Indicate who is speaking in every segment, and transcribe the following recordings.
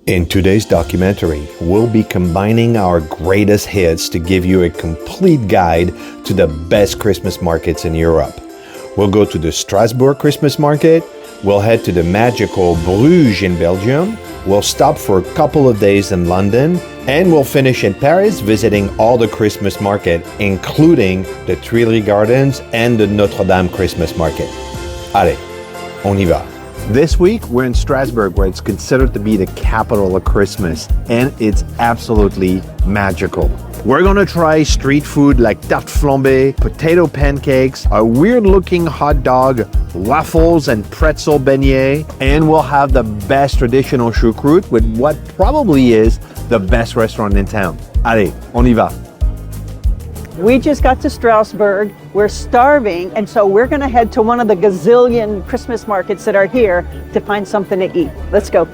Speaker 1: In today's documentary, we'll be combining our greatest hits to give you a complete guide to the best Christmas markets in Europe. We'll go to the Strasbourg Christmas market, we'll head to the magical Bruges in Belgium, we'll stop for a couple of days in London, and we'll finish in Paris visiting all the Christmas market, including the Tuileries Gardens and the Notre Dame Christmas market. Allez, on y va. This week, we're in Strasbourg, where it's considered to be the capital of Christmas, and it's absolutely magical. We're gonna try street food like tarte flambée, potato pancakes, a weird-looking hot dog, waffles and pretzel beignet, and we'll have the best traditional choucroute with what probably is the best restaurant in town. Allez, on y va.
Speaker 2: We just got to Strasbourg. We're starving, and so we're going to head to one of the gazillion Christmas markets that are here to find something to eat. Let's go.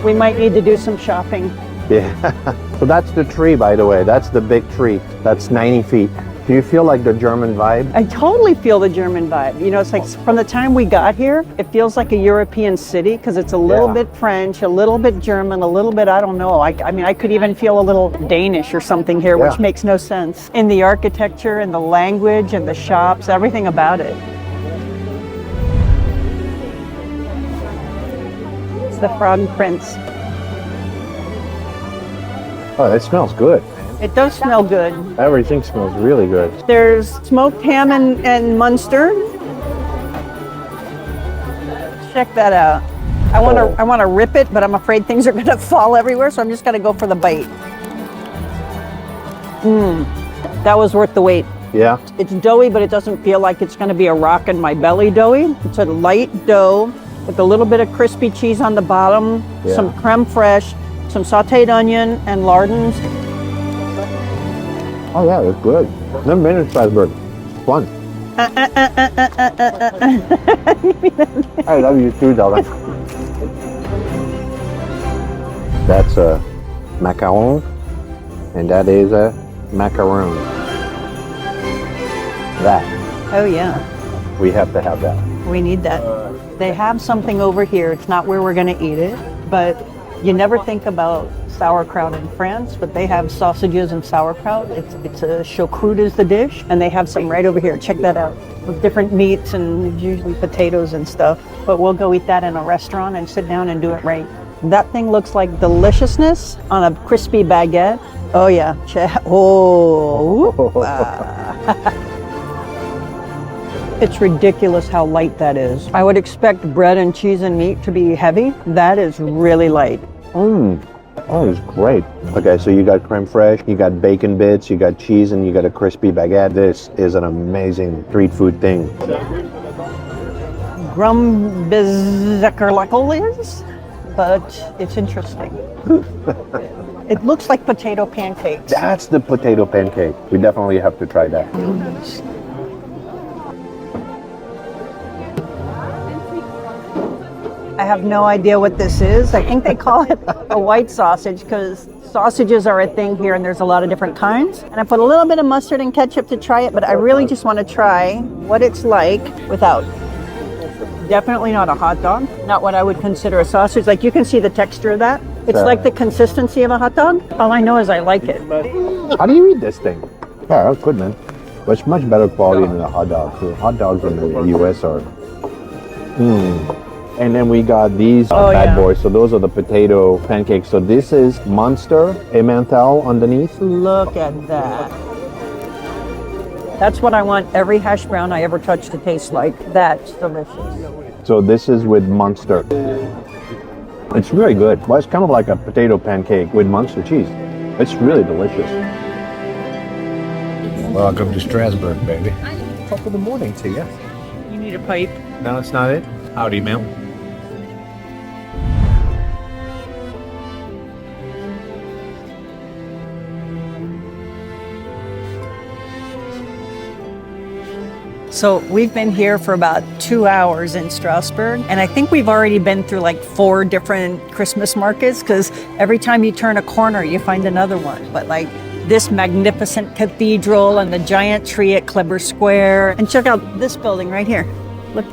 Speaker 2: We might need to do some shopping.
Speaker 1: Yeah. So that's the tree, by the way. That's the big tree. That's 90 feet. Do you feel like the German vibe?
Speaker 2: I totally feel the German vibe. You know, it's like from the time we got here, it feels like a European city because it's a little bit French, a little bit German, a little bit, I don't know. I mean, I could even feel a little Danish or something here, which makes no sense. In the architecture and the language and the shops, everything about it. It's the Frog Prince.
Speaker 1: Oh, that smells good.
Speaker 2: It does smell good.
Speaker 1: Everything smells really good.
Speaker 2: There's smoked ham and Munster. Check that out. I want to rip it, but I'm afraid things are going to fall everywhere, so I'm just going to go for the bite. That was worth the wait.
Speaker 1: Yeah.
Speaker 2: It's doughy, but it doesn't feel like it's going to be a rock in my belly doughy. It's a light dough with a little bit of crispy cheese on the bottom, some creme fraiche, some sautéed onion and lardons.
Speaker 1: Oh yeah, it's good. Never been in Strasbourg. It's fun. I love you too, darling. That's a macaron, and that is a macaroon. That.
Speaker 2: Oh yeah.
Speaker 1: We have to have that.
Speaker 2: We need that. They have something over here. It's not where we're going to eat it, but you never think about sauerkraut in France, but they have sausages and sauerkraut. It's a choucroute is the dish, and they have some right over here. Check that out, with different meats and usually potatoes and stuff. But we'll go eat that in a restaurant and sit down and do it right. That thing looks like deliciousness on a crispy baguette. Oh yeah, It's ridiculous how light that is. I would expect bread and cheese and meat to be heavy. That is really light.
Speaker 1: Oh, it's great. Okay, so you got creme fraiche, you got bacon bits, you got cheese, and you got a crispy baguette. This is an amazing street food thing.
Speaker 2: Grumbizeckerleckel is, but it's interesting. It looks like potato pancakes.
Speaker 1: That's the potato pancake. We definitely have to try that.
Speaker 2: I have no idea what this is. I think they call it a white sausage because sausages are a thing here and there's a lot of different kinds. And I put a little bit of mustard and ketchup to try it, but I really just want to try what it's like without. Definitely not a hot dog. Not what I would consider a sausage. Like you can see the texture of that. It's like the consistency of a hot dog. All I know is I like it.
Speaker 1: How do you eat this thing? Yeah, that's good, man. But it's much better quality than a hot dog. So hot dogs in the US are... And then we got these bad boys. So those are the potato pancakes. So this is Munster, Emmental underneath.
Speaker 2: Look at that. That's what I want every hash brown I ever touch to taste like. That's delicious.
Speaker 1: So this is with Munster. It's really good. Well, it's kind of like a potato pancake with Munster cheese. It's really delicious. Welcome to Strasbourg, baby. Top of the morning to you.
Speaker 2: You need a pipe.
Speaker 1: No, it's not it. Howdy, Mel.
Speaker 2: So we've been here for about 2 hours in Strasbourg, and I think we've already been through like 4 different Christmas markets because every time you turn a corner, you find another one. But like this magnificent cathedral and the giant tree at Kleber Square. And check out this building right here. Look.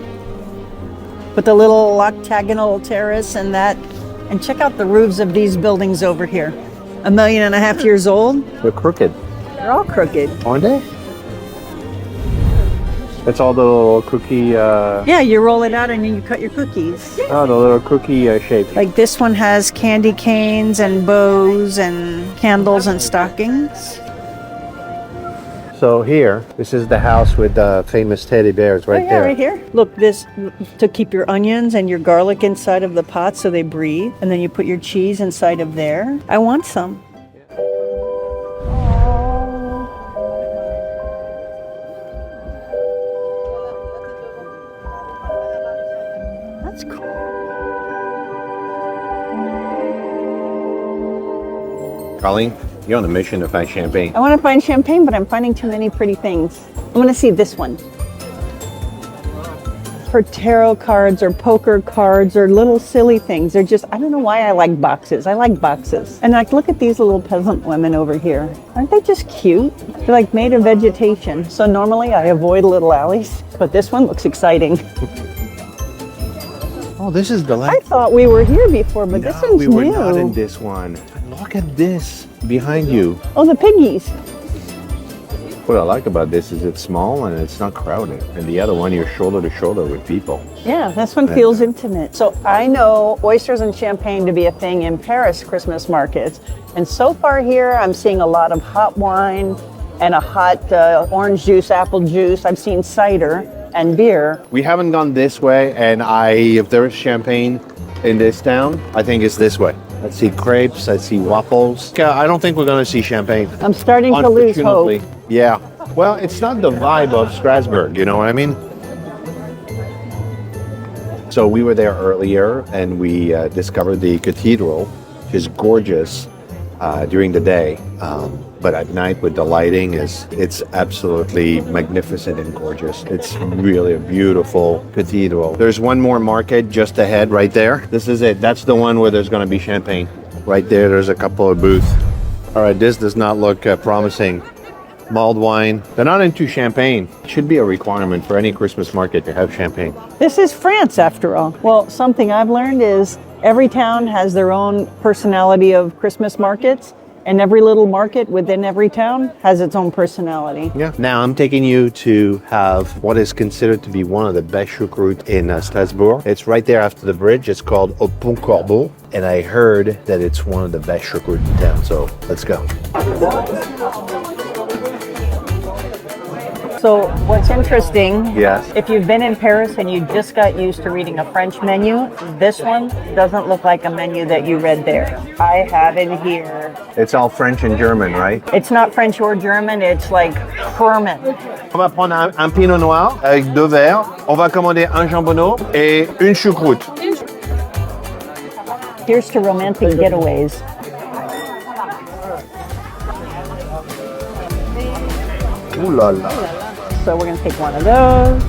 Speaker 2: with the little octagonal terrace and that. And check out the roofs of these buildings over here. 1.5 million years old.
Speaker 1: They're crooked.
Speaker 2: They're all crooked.
Speaker 1: Aren't they? It's all the little cookie...
Speaker 2: Yeah, you roll it out and then you cut your cookies.
Speaker 1: Oh, the little cookie shape.
Speaker 2: Like this one has candy canes and bows and candles and stockings.
Speaker 1: So here, this is the house with the famous teddy bears right there.
Speaker 2: Right here. Look, this to keep your onions and your garlic inside of the pot so they breathe. And then you put your cheese inside of there. I want some. That's cool.
Speaker 1: Colleen, you're on a mission to find champagne.
Speaker 2: I want to find champagne, but I'm finding too many pretty things. I want to see this one. For tarot cards or poker cards or little silly things. They're just, I don't know why I like boxes. I like boxes. And like, look at these little peasant women over here. Aren't they just cute? They're like made of vegetation. So normally I avoid little alleys, but this one looks exciting.
Speaker 1: Oh, this is
Speaker 2: I
Speaker 1: delightful.
Speaker 2: thought we were here before, but this one's
Speaker 1: we were
Speaker 2: new.
Speaker 1: not in this one. Look at this behind you.
Speaker 2: Oh, the piggies.
Speaker 1: What I like about this is it's small and it's not crowded. And the other one, you're shoulder to shoulder with people.
Speaker 2: Yeah, this one feels intimate. So I know oysters and champagne to be a thing in Paris Christmas markets. And so far here, I'm seeing a lot of hot wine and a hot orange juice, apple juice. I've seen cider and beer.
Speaker 1: We haven't gone this way, and if there is champagne in this town, I think it's this way. I see crepes, I see waffles. I don't think we're going to see champagne.
Speaker 2: I'm starting to lose hope.
Speaker 1: Unfortunately. Yeah. Well, it's not the vibe of Strasbourg, you know what I mean? So we were there earlier, and we discovered the cathedral, which is gorgeous during the day. But at night with the lighting, it's absolutely magnificent and gorgeous. It's really a beautiful cathedral. There's one more market just ahead right there. This is it. That's the one where there's going to be champagne. Right there, there's a couple of booths. All right, this does not look promising. Mulled wine. They're not into champagne. It should be a requirement for any Christmas market to have champagne.
Speaker 2: This is France, after all. Well, something I've learned is every town has their own personality of Christmas markets. And every little market within every town has its own personality.
Speaker 1: Yeah. Now I'm taking you to have what is considered to be one of the best choucroute in Strasbourg. It's right there after the bridge. It's called Au Pont Corbeau. And I heard that it's one of the best choucroute in town. So let's go.
Speaker 2: So what's interesting,
Speaker 1: Yes.
Speaker 2: if you've been in Paris and you just got used to reading a French menu, this one doesn't look like a menu that you read there. I have in here.
Speaker 1: It's all French and German, right?
Speaker 2: It's not French or German, it's like German.
Speaker 1: On va prendre un pinot noir avec 2 verres. On va commander un jambonneau et une choucroute.
Speaker 2: Here's to romantic getaways.
Speaker 1: Ooh la la.
Speaker 2: So we're gonna take one of those.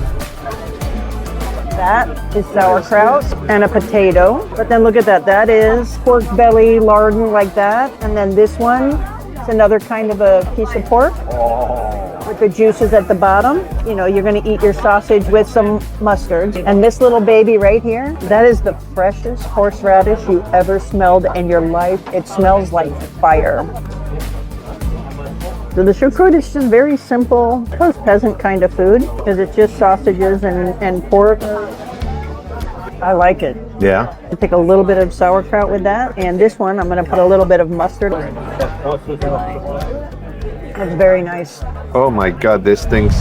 Speaker 2: That is sauerkraut and a potato. But then look at that, that is pork belly, lardon like that. And then this one is another kind of a piece of pork with the juices at the bottom. You know, you're gonna eat your sausage with some mustard. And this little baby right here, that is the freshest horseradish you ever smelled in your life. It smells like fire. So the choucroute is just very simple, post-peasant kind of food, because it's just sausages and pork. I like it.
Speaker 1: Yeah.
Speaker 2: I take a little bit of sauerkraut with that, and this one I'm going to put a little bit of mustard. It's very nice.
Speaker 1: Oh my God, these things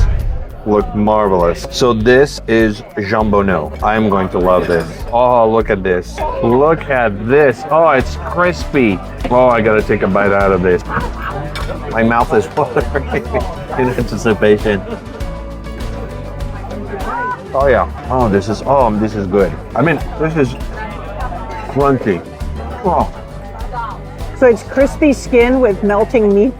Speaker 1: look marvelous. So this is jambonneau. I'm going to love this. Oh, look at this. Look at this. Oh, it's crispy. Oh, I gotta take a bite out of this. My mouth is watering in anticipation. Oh yeah. Oh, this is good. I mean, this is crunchy. Oh,
Speaker 2: So it's crispy skin with melting meat.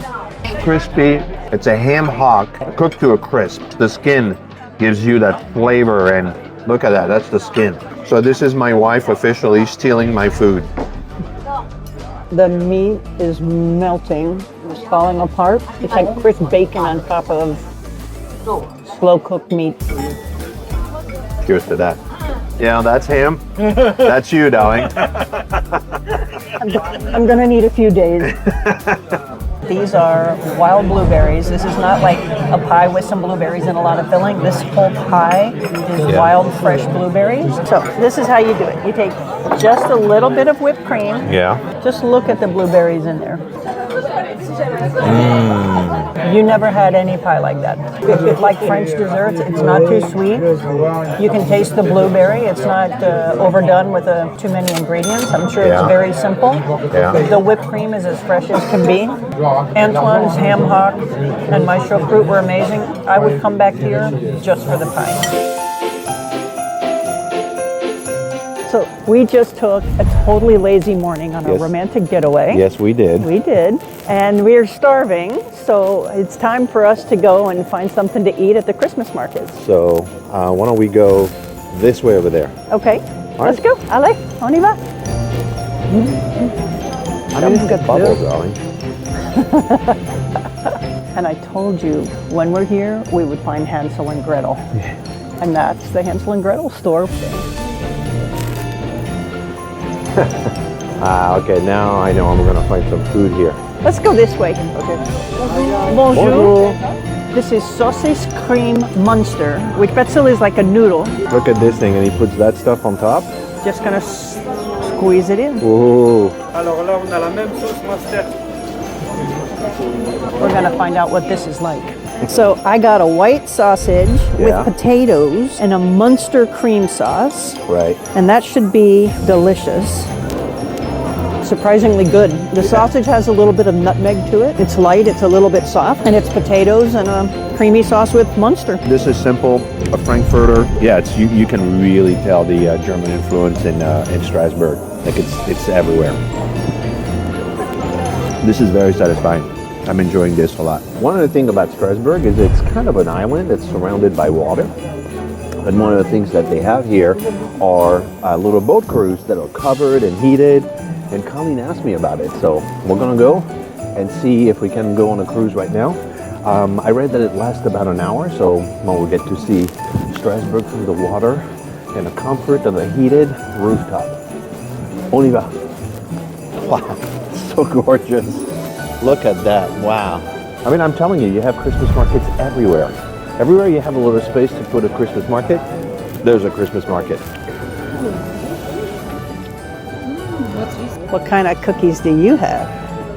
Speaker 1: crispy. It's a ham hock cooked to a crisp. The skin gives you that flavor, and look at that. That's the skin. So this is my wife officially stealing my food.
Speaker 2: The meat is melting. It's falling apart. It's like crisp bacon on top of slow cooked meat.
Speaker 1: Cheers to that. Yeah, that's him. That's you, darling.
Speaker 2: I'm gonna need a few days. These are wild blueberries. This is not like a pie with some blueberries and a lot of filling. This whole pie is wild, fresh blueberries. So this is how you do it. You take just a little bit of whipped cream.
Speaker 1: Yeah.
Speaker 2: Just look at the blueberries in there. You never had any pie like that. Like French desserts, it's not too sweet. You can taste the blueberry. It's not overdone with too many ingredients. I'm sure it's very simple.
Speaker 1: Yeah.
Speaker 2: The whipped cream is as fresh as can be. Antoine's ham hock and maestro fruit were amazing. I would come back here just for the pie. So we just took a totally lazy morning on a romantic getaway.
Speaker 1: Yes, we did.
Speaker 2: We did. And we're starving, so it's time for us to go and find something to eat at the Christmas markets.
Speaker 1: So why don't we go this way over there?
Speaker 2: Okay,
Speaker 1: All
Speaker 2: let's
Speaker 1: right.
Speaker 2: go. Allez, on y va.
Speaker 1: I mean, it's got bubbles, darling.
Speaker 2: And I told you, when we're here, we would find Hansel and Gretel. And that's the Hansel and Gretel store.
Speaker 1: Okay, now I know I'm gonna find some food here.
Speaker 2: Let's go this way.
Speaker 1: Okay.
Speaker 2: Bonjour. This is sausage cream Munster, which pretzel is like a noodle.
Speaker 1: Look at this thing, and he puts that stuff on top.
Speaker 2: Just gonna squeeze it in.
Speaker 1: Ooh.
Speaker 3: Alors là, on a la même sauce Munster.
Speaker 2: We're gonna find out what this is like. So I got a white sausage with potatoes and a Munster cream sauce.
Speaker 1: Right.
Speaker 2: And that should be delicious. Surprisingly good. The sausage has a little bit of nutmeg to it. It's light, it's a little bit soft, and it's potatoes and a creamy sauce with Munster.
Speaker 1: This is simple, a Frankfurter. Yeah, it's you can really tell the German influence in Strasbourg. Like it's everywhere. This is very satisfying. I'm enjoying this a lot. One of the things about Strasbourg is it's kind of an island that's surrounded by water. And one of the things that they have here are little boat cruises that are covered and heated. And Colleen asked me about it, so we're gonna go and see if we can go on a cruise right now. I read that it lasts about an hour, so we'll get to see Strasbourg from the water and the comfort of a heated rooftop. On y va. Wow, so gorgeous. Look at that, wow. I mean, I'm telling you, you have Christmas markets everywhere. Everywhere you have a little space to put a Christmas market, there's a Christmas market.
Speaker 2: What kind of cookies do you have?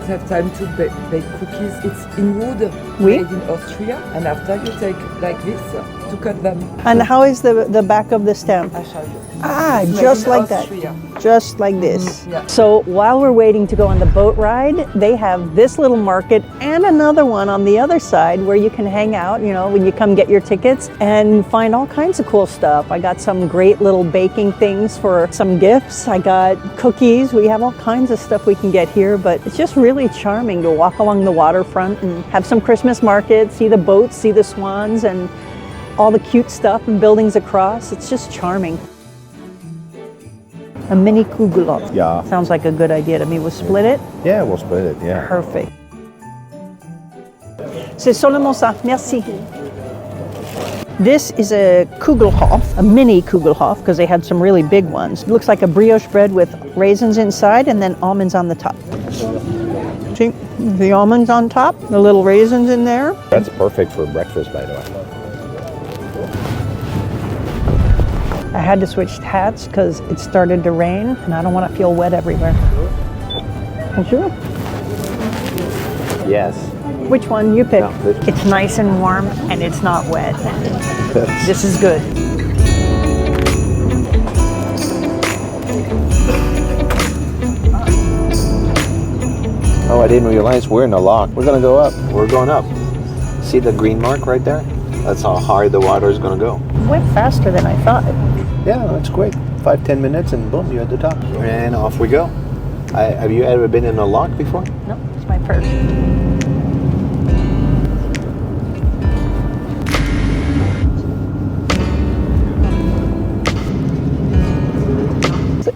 Speaker 4: Have time to bake cookies. It's in wood,
Speaker 2: Oui.
Speaker 4: made in Austria, and after you take like this to cut them.
Speaker 2: And how is the back of the stamp?
Speaker 4: I show you.
Speaker 2: Ah,
Speaker 4: It's made
Speaker 2: just
Speaker 4: in
Speaker 2: like that.
Speaker 4: Austria.
Speaker 2: Just like this.
Speaker 4: yeah.
Speaker 2: So while we're waiting to go on the boat ride, they have this little market and another one on the other side where you can hang out, you know, when you come get your tickets and find all kinds of cool stuff. I got some great little baking things for some gifts. I got cookies. We have all kinds of stuff we can get here, but it's just really charming to walk along the waterfront and have some Christmas market, see the boats, see the swans and all the cute stuff and buildings across. It's just charming. A mini kugelhof.
Speaker 1: Yeah.
Speaker 2: Sounds like a good idea to me. We'll split it.
Speaker 1: Yeah, we'll split it, yeah.
Speaker 2: Perfect. C'est seulement ça. Merci. This is a kugelhof, a mini kugelhof, because they had some really big ones. It looks like a brioche bread with raisins inside and then almonds on the top. See, the almonds on top, the little raisins in there.
Speaker 1: That's perfect for breakfast, by the way.
Speaker 2: I had to switch hats because it started to rain and I don't want to feel wet everywhere. Bonjour.
Speaker 1: Yes.
Speaker 2: Which one? You pick.
Speaker 1: No, this one.
Speaker 2: It's nice and warm and it's not wet. This is good.
Speaker 1: Oh, I didn't realize we're in the lock. We're gonna go up. We're going up. See the green mark right there? That's how high the water is gonna go.
Speaker 2: It went faster than I thought.
Speaker 1: Yeah, that's quick. 5-10 minutes and boom, you're at the top. And off we go. Have you ever been in a lock before?
Speaker 2: No, it's my first.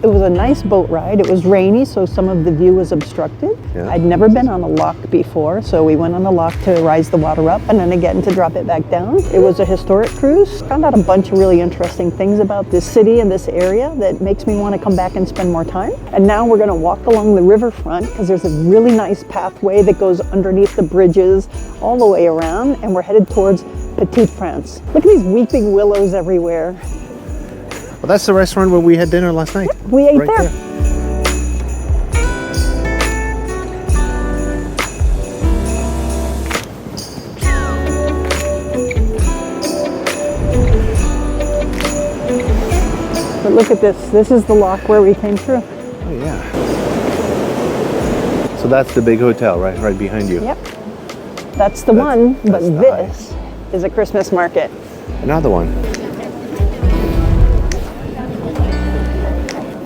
Speaker 2: it was a nice boat ride. It was rainy, so some of the view was obstructed.
Speaker 1: Yeah.
Speaker 2: I'd never been on a lock before, so we went on a lock to rise the water up and then again to drop it back down. It was a historic cruise. Found out a bunch of really interesting things about this city and this area that makes me want to come back and spend more time. And now we're going to walk along the riverfront because there's a really nice pathway that goes underneath the bridges all the way around, and we're headed towards Petite France. Look at these weeping willows everywhere.
Speaker 1: Well, that's the restaurant where we had dinner last night.
Speaker 2: We ate
Speaker 1: Right
Speaker 2: there. But look at this. This is the lock where we came through.
Speaker 1: Oh, yeah. So that's the big hotel, right behind you.
Speaker 2: Yep. That's the one, but
Speaker 1: that's the
Speaker 2: this is a Christmas market.
Speaker 1: Another one.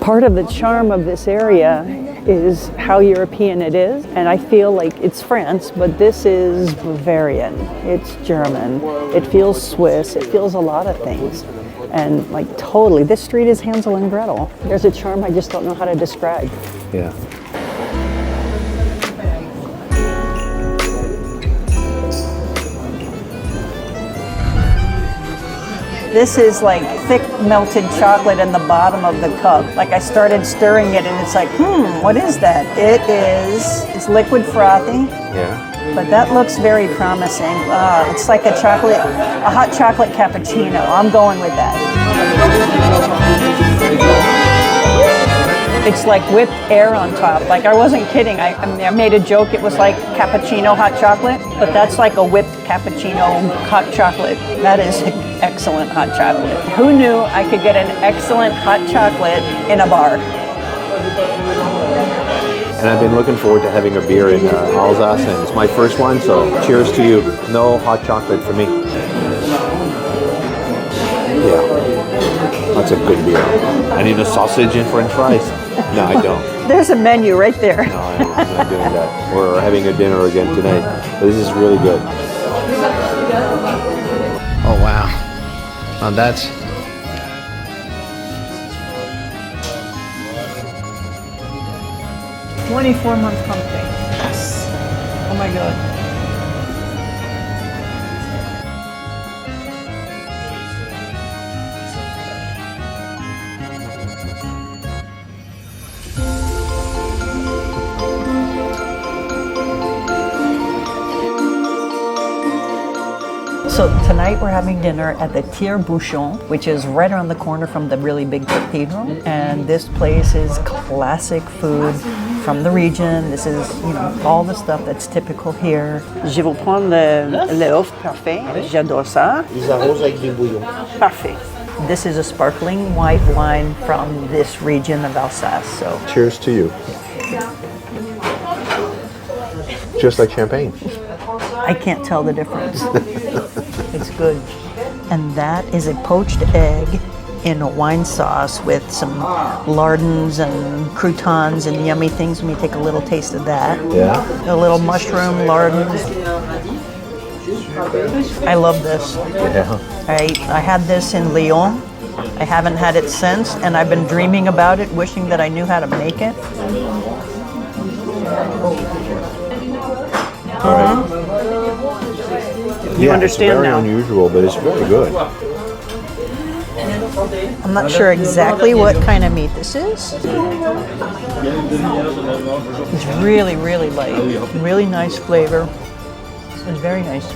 Speaker 2: Part of the charm of this area is how European it is, and I feel like it's France, but this is Bavarian, it's German, it feels Swiss, it feels a lot of things. And like totally, this street is Hansel and Gretel. There's a charm I just don't know how to describe.
Speaker 1: Yeah.
Speaker 2: This is like thick melted chocolate in the bottom of the cup. Like I started stirring it and it's like, what is that? It's liquid frothy,
Speaker 1: Yeah.
Speaker 2: but that looks very promising. It's like a hot chocolate cappuccino. I'm going with that. It's like whipped air on top. Like I wasn't kidding. I made a joke. It was like cappuccino hot chocolate, but that's like a whipped cappuccino hot chocolate. That is excellent hot chocolate. Who knew I could get an excellent hot chocolate in a bar?
Speaker 1: And I've been looking forward to having a beer in Alsatian. It's my first one, so cheers to you. No hot chocolate for me. Yeah, that's a good beer. I need a sausage and French fries. No, I don't.
Speaker 2: There's a menu right there.
Speaker 1: No, I'm not doing that. We're having a dinner again tonight. This is really good. Oh, wow. Now that's...
Speaker 2: $24-month pumpkin. Yes. Oh my God. So tonight we're having dinner at the Tire-Bouchon, which is right around the corner from the really big cathedral. And this place is classic food from the region. This is, all the stuff that's typical here. Je vais prendre le œuf parfait. J'adore ça.
Speaker 5: Ils arrosent avec du bouillon.
Speaker 2: Parfait. This is a sparkling white wine from this region of Alsace. So
Speaker 1: Cheers to you. Just like champagne.
Speaker 2: I can't tell the difference. It's good. And that is a poached egg in a wine sauce with some lardons and croutons and yummy things. Let me take a little taste of that.
Speaker 1: Yeah.
Speaker 2: A little mushroom lardons. I love this.
Speaker 1: Yeah.
Speaker 2: I had this in Lyon. I haven't had it since, and I've been dreaming about it, wishing that I knew how to make it.
Speaker 1: All right.
Speaker 2: You understand
Speaker 1: it's very
Speaker 2: now.
Speaker 1: unusual, but it's very good.
Speaker 2: I'm not sure exactly what kind of meat this is. It's really, really light. Really nice flavor. It's very nice.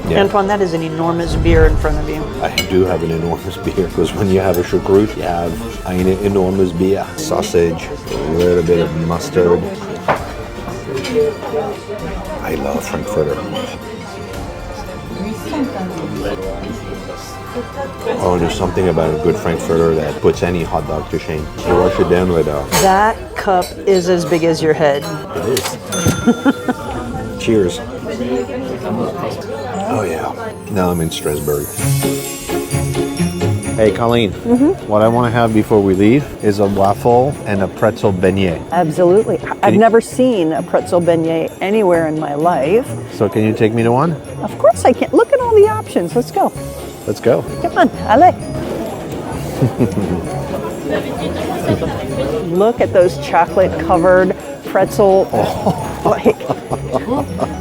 Speaker 1: Yeah.
Speaker 2: Antoine, that is an enormous beer in front of you.
Speaker 1: I do have an enormous beer because when you have a choucroute, you have an enormous beer. Sausage, a little bit of mustard. I love Frankfurter. Oh, there's something about a good Frankfurter that puts any hot dog to shame. You wash it down with
Speaker 2: That cup is as big as your head.
Speaker 1: It is. Cheers. Oh yeah. Now I'm in Strasbourg. Hey Colleen, what I want to have before we leave is a waffle and a pretzel beignet.
Speaker 2: Absolutely. I've never seen a pretzel beignet anywhere in my life.
Speaker 1: So can you take me to one?
Speaker 2: Of course I can. Look at all the options. Let's go.
Speaker 1: Let's go.
Speaker 2: Come on, allez. Look at those chocolate-covered pretzel. Like,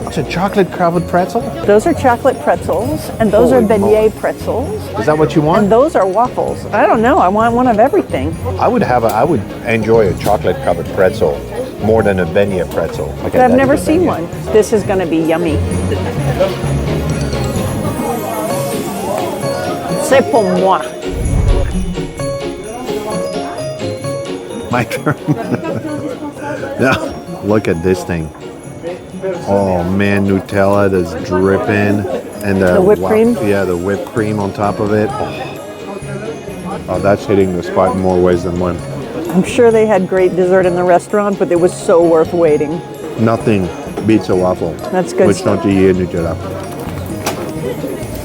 Speaker 1: It's a chocolate-covered pretzel?
Speaker 2: those are chocolate pretzels, and those
Speaker 1: Holy
Speaker 2: are beignet
Speaker 1: moly.
Speaker 2: pretzels,
Speaker 1: Is that what you
Speaker 2: and
Speaker 1: want?
Speaker 2: those are waffles. I don't know. I want one of everything.
Speaker 1: I would enjoy a chocolate-covered pretzel more than a beignet pretzel. Okay,
Speaker 2: But I've
Speaker 1: that
Speaker 2: never
Speaker 1: is a
Speaker 2: seen
Speaker 1: beignet.
Speaker 2: one. This is going to be yummy. C'est pour moi.
Speaker 1: My turn. Yeah, look at this thing. Oh man, Nutella that's dripping, and
Speaker 2: The whipped cream?
Speaker 1: Yeah, the whipped cream on top of it. Oh, that's hitting the spot in more ways than one.
Speaker 2: I'm sure they had great dessert in the restaurant, but it was so worth waiting.
Speaker 1: Nothing beats a waffle.
Speaker 2: That's good
Speaker 1: Which
Speaker 2: stuff.
Speaker 1: don't you eat Nutella?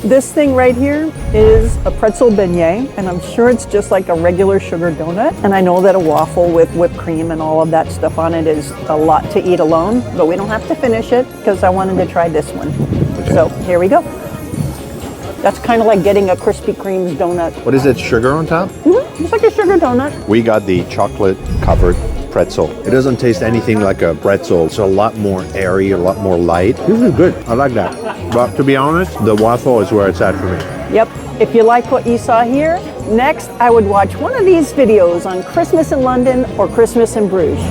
Speaker 2: This thing right here is a pretzel beignet, and I'm sure it's just like a regular sugar donut. And I know that a waffle with whipped cream and all of that stuff on it is a lot to eat alone, but we don't have to finish it because I wanted to try this one. So here we go. That's kind of like getting a Krispy Kreme's donut.
Speaker 1: What is it? Sugar on top?
Speaker 2: It's like a sugar donut.
Speaker 1: We got the chocolate-covered pretzel. It doesn't taste anything like a pretzel. It's a lot more airy, a lot more light. This is good. I like that. But to be honest, the waffle is where it's at for me.
Speaker 2: Yep. If you like what you saw here, next I would watch one of these videos on Christmas in London or Christmas in Bruges.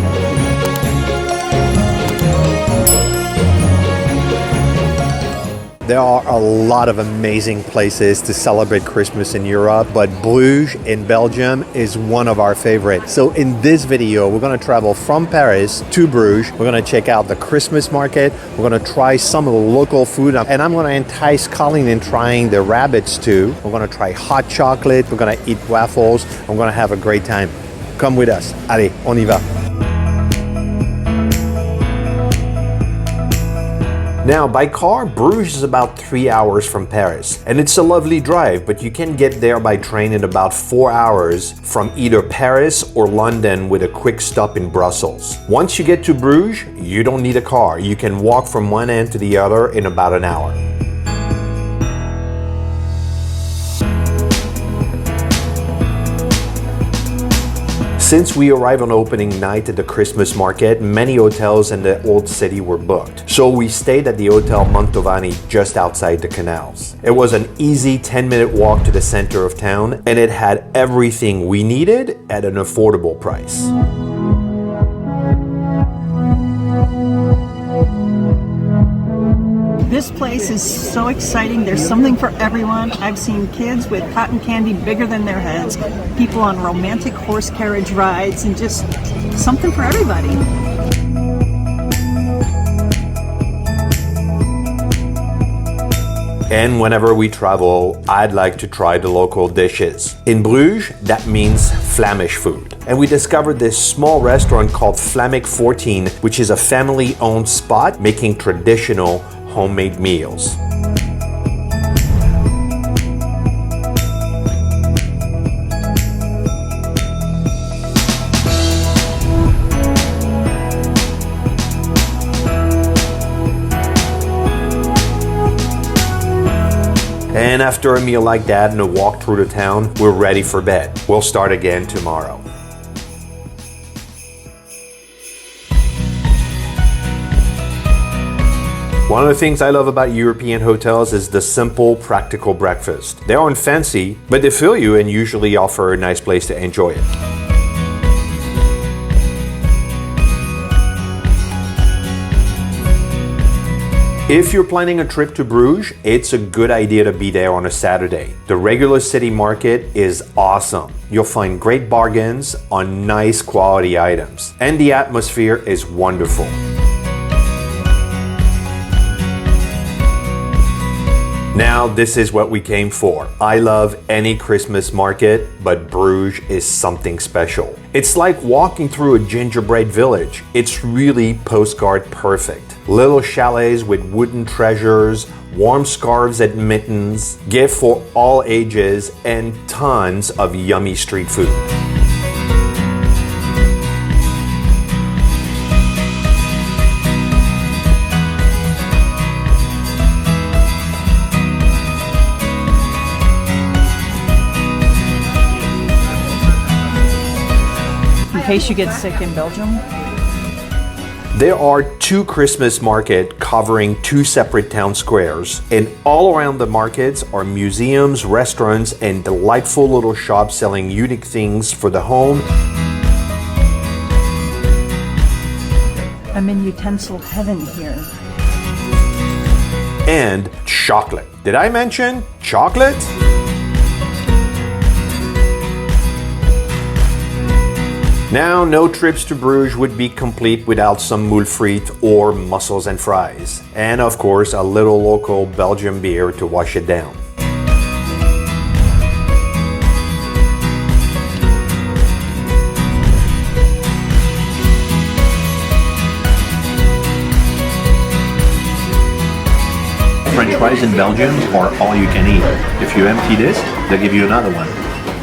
Speaker 1: There are a lot of amazing places to celebrate Christmas in Europe, but Bruges in Belgium is one of our favorites. So in this video, we're going to travel from Paris to Bruges. We're going to check out the Christmas market. We're going to try some of the local food, and I'm going to entice Colleen in trying the rabbits too. We're going to try hot chocolate. We're going to eat waffles. I'm going to have a great time. Come with us. Allez, on y va. Now, by car, Bruges is about 3 hours from Paris, and it's a lovely drive, but you can get there by train in about 4 hours from either Paris or London with a quick stop in Brussels. Once you get to Bruges, you don't need a car. You can walk from one end to the other in about an hour. Since we arrived on opening night at the Christmas market, many hotels in the old city were booked. So we stayed at the Hotel Mantovani just outside the canals. It was an easy 10-minute walk to the center of town, and it had everything we needed at an affordable price.
Speaker 2: This place is so exciting. There's something for everyone. I've seen kids with cotton candy bigger than their heads, people on romantic horse carriage rides, and just something for everybody.
Speaker 1: And whenever we travel, I'd like to try the local dishes. In Bruges, that means Flemish food. And we discovered this small restaurant called Flamic 14, which is a family-owned spot making traditional homemade meals. And after a meal like that and a walk through the town, we're ready for bed. We'll start again tomorrow. One of the things I love about European hotels is the simple, practical breakfast. They aren't fancy, but they fill you and usually offer a nice place to enjoy it. If you're planning a trip to Bruges, it's a good idea to be there on a Saturday. The regular city market is awesome. You'll find great bargains on nice quality items, and the atmosphere is wonderful. Now, this is what we came for. I love any Christmas market, but Bruges is something special. It's like walking through a gingerbread village. It's really postcard perfect. Little chalets with wooden treasures, warm scarves and mittens, gift for all ages, and tons of yummy street food.
Speaker 2: case you get sick in Belgium.
Speaker 1: There are 2 Christmas markets covering 2 separate town squares, and all around the markets are museums, restaurants, and delightful little shops selling unique things for the home.
Speaker 2: I'm in utensil heaven here.
Speaker 1: And chocolate. Did I mention chocolate? Now, no trips to Bruges would be complete without some moule frites or mussels and fries. And of course, a little local Belgian beer to wash it down. French fries in Belgium are all you can eat. If you empty this, they'll give you another one.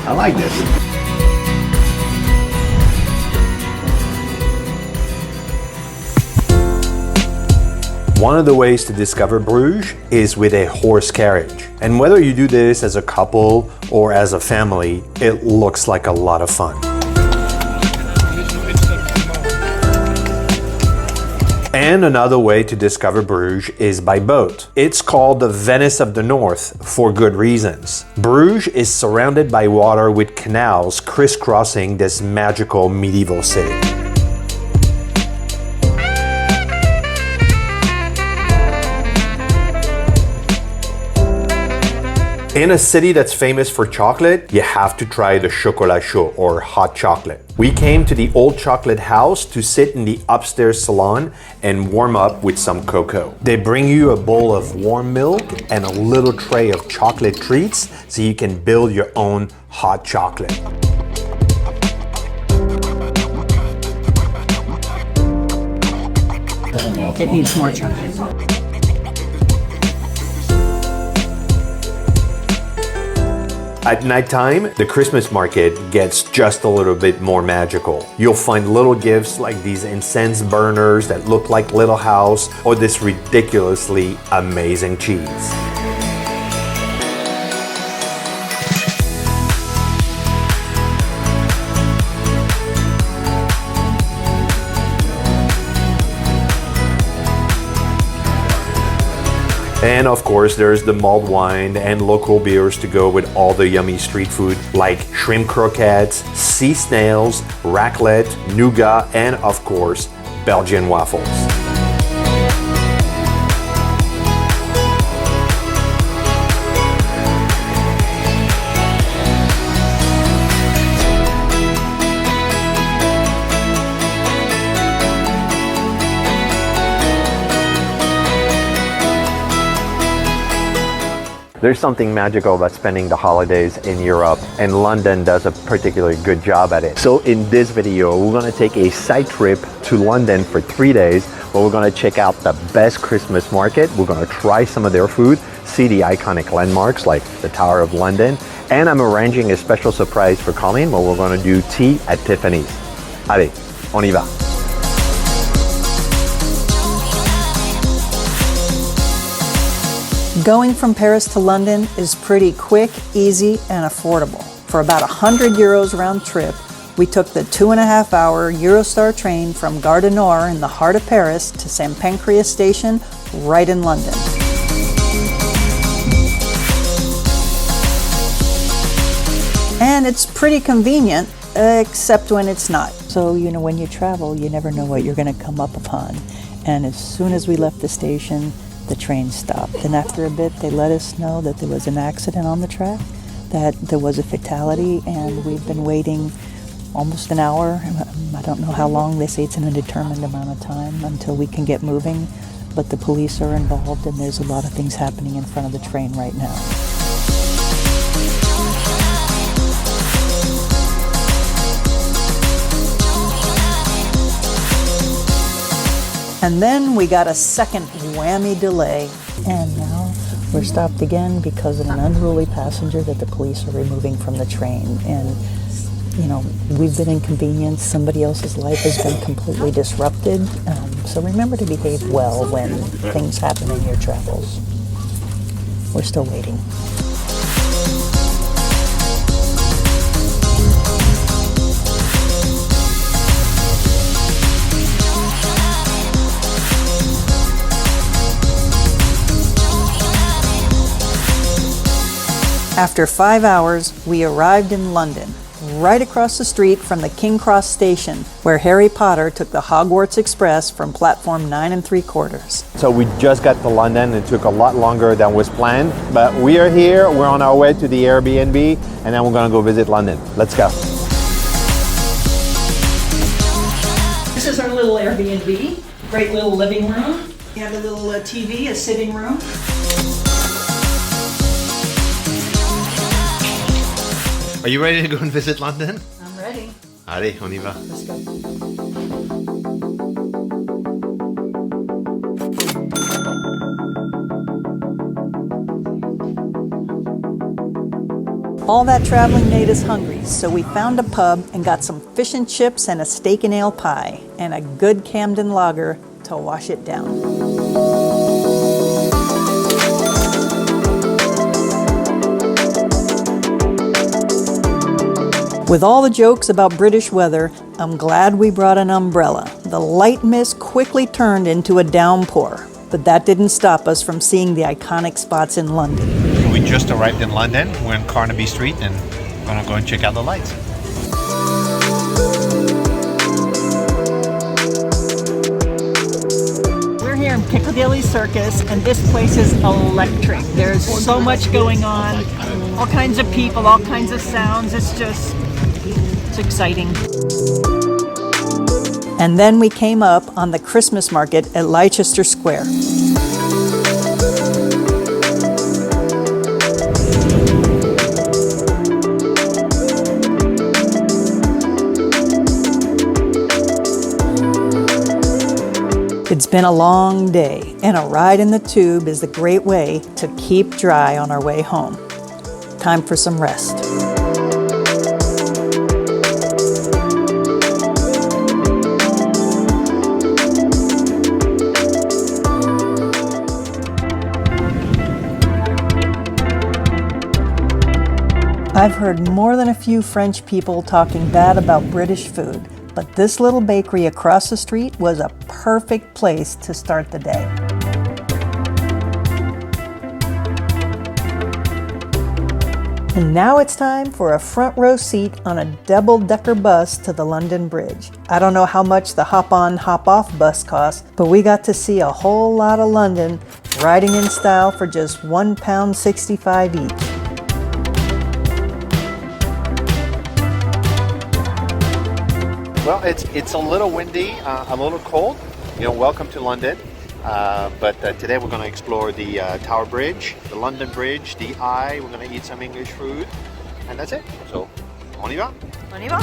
Speaker 1: I like this. One of the ways to discover Bruges is with a horse carriage. And whether you do this as a couple or as a family, it looks like a lot of fun. And another way to discover Bruges is by boat. It's called the Venice of the North for good reasons. Bruges is surrounded by water with canals crisscrossing this magical medieval city. In a city that's famous for chocolate, you have to try the chocolat chaud or hot chocolate. We came to the old chocolate house to sit in the upstairs salon and warm up with some cocoa. They bring you a bowl of warm milk and a little tray of chocolate treats so you can build your own hot chocolate.
Speaker 2: It needs more chocolate.
Speaker 1: At nighttime, the Christmas market gets just a little bit more magical. You'll find little gifts like these incense burners that look like Little House or this ridiculously amazing cheese. And of course, there's the mulled wine and local beers to go with all the yummy street food like shrimp croquettes, sea snails, raclette, nougat, and of course, Belgian waffles. There's something magical about spending the holidays in Europe, and London does a particularly good job at it. So in this video, we're gonna take a side trip to London for 3 days, where we're gonna check out the best Christmas market. We're gonna try some of their food, see the iconic landmarks like the Tower of London, and I'm arranging a special surprise for Colleen where we're gonna do tea at Tiffany's. Allez, on y va.
Speaker 2: Going from Paris to London is pretty quick, easy, and affordable. For about €100 round trip, we took the 2.5-hour Eurostar train from Gare du Nord in the heart of Paris to St. Pancras Station, right in London. And it's pretty convenient, except when it's not. So, when you travel, you never know what you're going to come up upon. And as soon as we left the station, the train stopped. And after a bit, they let us know that there was an accident on the track, that there was a fatality, and we've been waiting almost an hour. I don't know how long. They say it's an undetermined amount of time until we can get moving, but the police are involved, and there's a lot of things happening in front of the train right now. And then we got a second whammy delay. And now we're stopped again because of an unruly passenger that the police are removing from the train. And, we've been inconvenienced. Somebody else's life has been completely disrupted. So remember to behave well when things happen in your travels. We're still waiting. After 5 hours, we arrived in London, right across the street from the King Cross station, where Harry Potter took the Hogwarts Express from platform 9 3/4.
Speaker 1: So we just got to London. It took a lot longer than was planned, but we are here. We're on our way to the Airbnb, and then we're gonna go visit London. Let's go.
Speaker 2: This is our little Airbnb. Great little living room. You have a little TV, a sitting room.
Speaker 1: Are you ready to go and visit London?
Speaker 2: I'm ready.
Speaker 1: Allez, on y va.
Speaker 2: Let's go. All that traveling made us hungry, so we found a pub and got some fish and chips and a steak and ale pie, and a good Camden lager to wash it down. With all the jokes about British weather, I'm glad we brought an umbrella. The light mist quickly turned into a downpour, but that didn't stop us from seeing the iconic spots in London.
Speaker 1: We just arrived in London. We're in Carnaby Street, and we're gonna go and check out the lights.
Speaker 2: We're here in Piccadilly Circus, and this place is electric. There's so much going on, all kinds of people, all kinds of sounds. It's exciting. And then we came up on the Christmas market at Leicester Square. It's been a long day, and a ride in the tube is the great way to keep dry on our way home. Time for some rest. I've heard more than a few French people talking bad about British food, but this little bakery across the street was a perfect place to start the day. And now it's time for a front row seat on a double-decker bus to the London Bridge. I don't know how much the hop-on, hop-off bus cost, but we got to see a whole lot of London riding in style for just £1.65 each.
Speaker 1: Well, it's a little windy, a little cold. You know, welcome to London. But today we're going to explore the Tower Bridge, the London Bridge, the Eye. We're going to eat some English food, and that's it. So, on y va.
Speaker 2: On y va.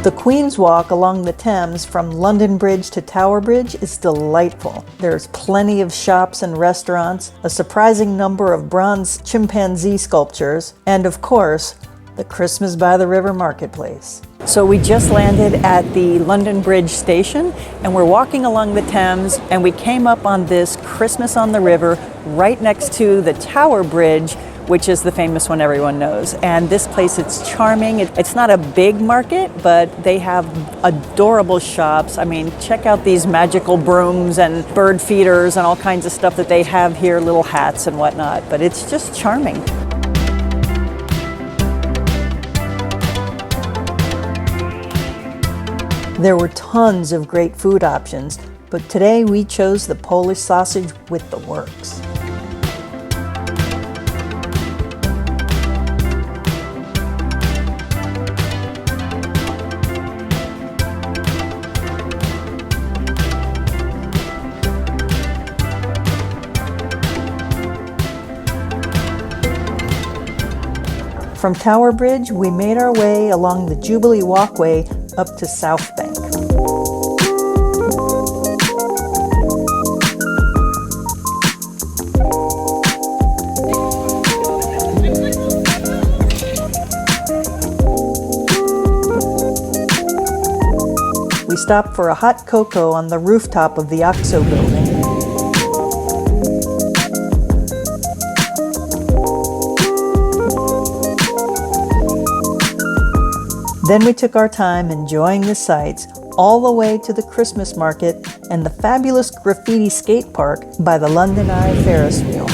Speaker 2: The Queen's Walk along the Thames from London Bridge to Tower Bridge is delightful. There's plenty of shops and restaurants, a surprising number of bronze chimpanzee sculptures, and of course, the Christmas by the River Marketplace. So we just landed at the London Bridge station, and we're walking along the Thames, and we came up on this Christmas on the River right next to the Tower Bridge, which is the famous one everyone knows. And this place, it's charming. It's not a big market, but they have adorable shops. I mean, check out these magical brooms and bird feeders and all kinds of stuff that they have here, little hats and whatnot, but it's just charming. There were tons of great food options, but today we chose the Polish sausage with the works. From Tower Bridge, we made our way along the Jubilee Walkway up to Southbank. We stopped for a hot cocoa on the rooftop of the OXO building. Then we took our time enjoying the sights all the way to the Christmas market and the fabulous graffiti skate park by the London Eye Ferris wheel.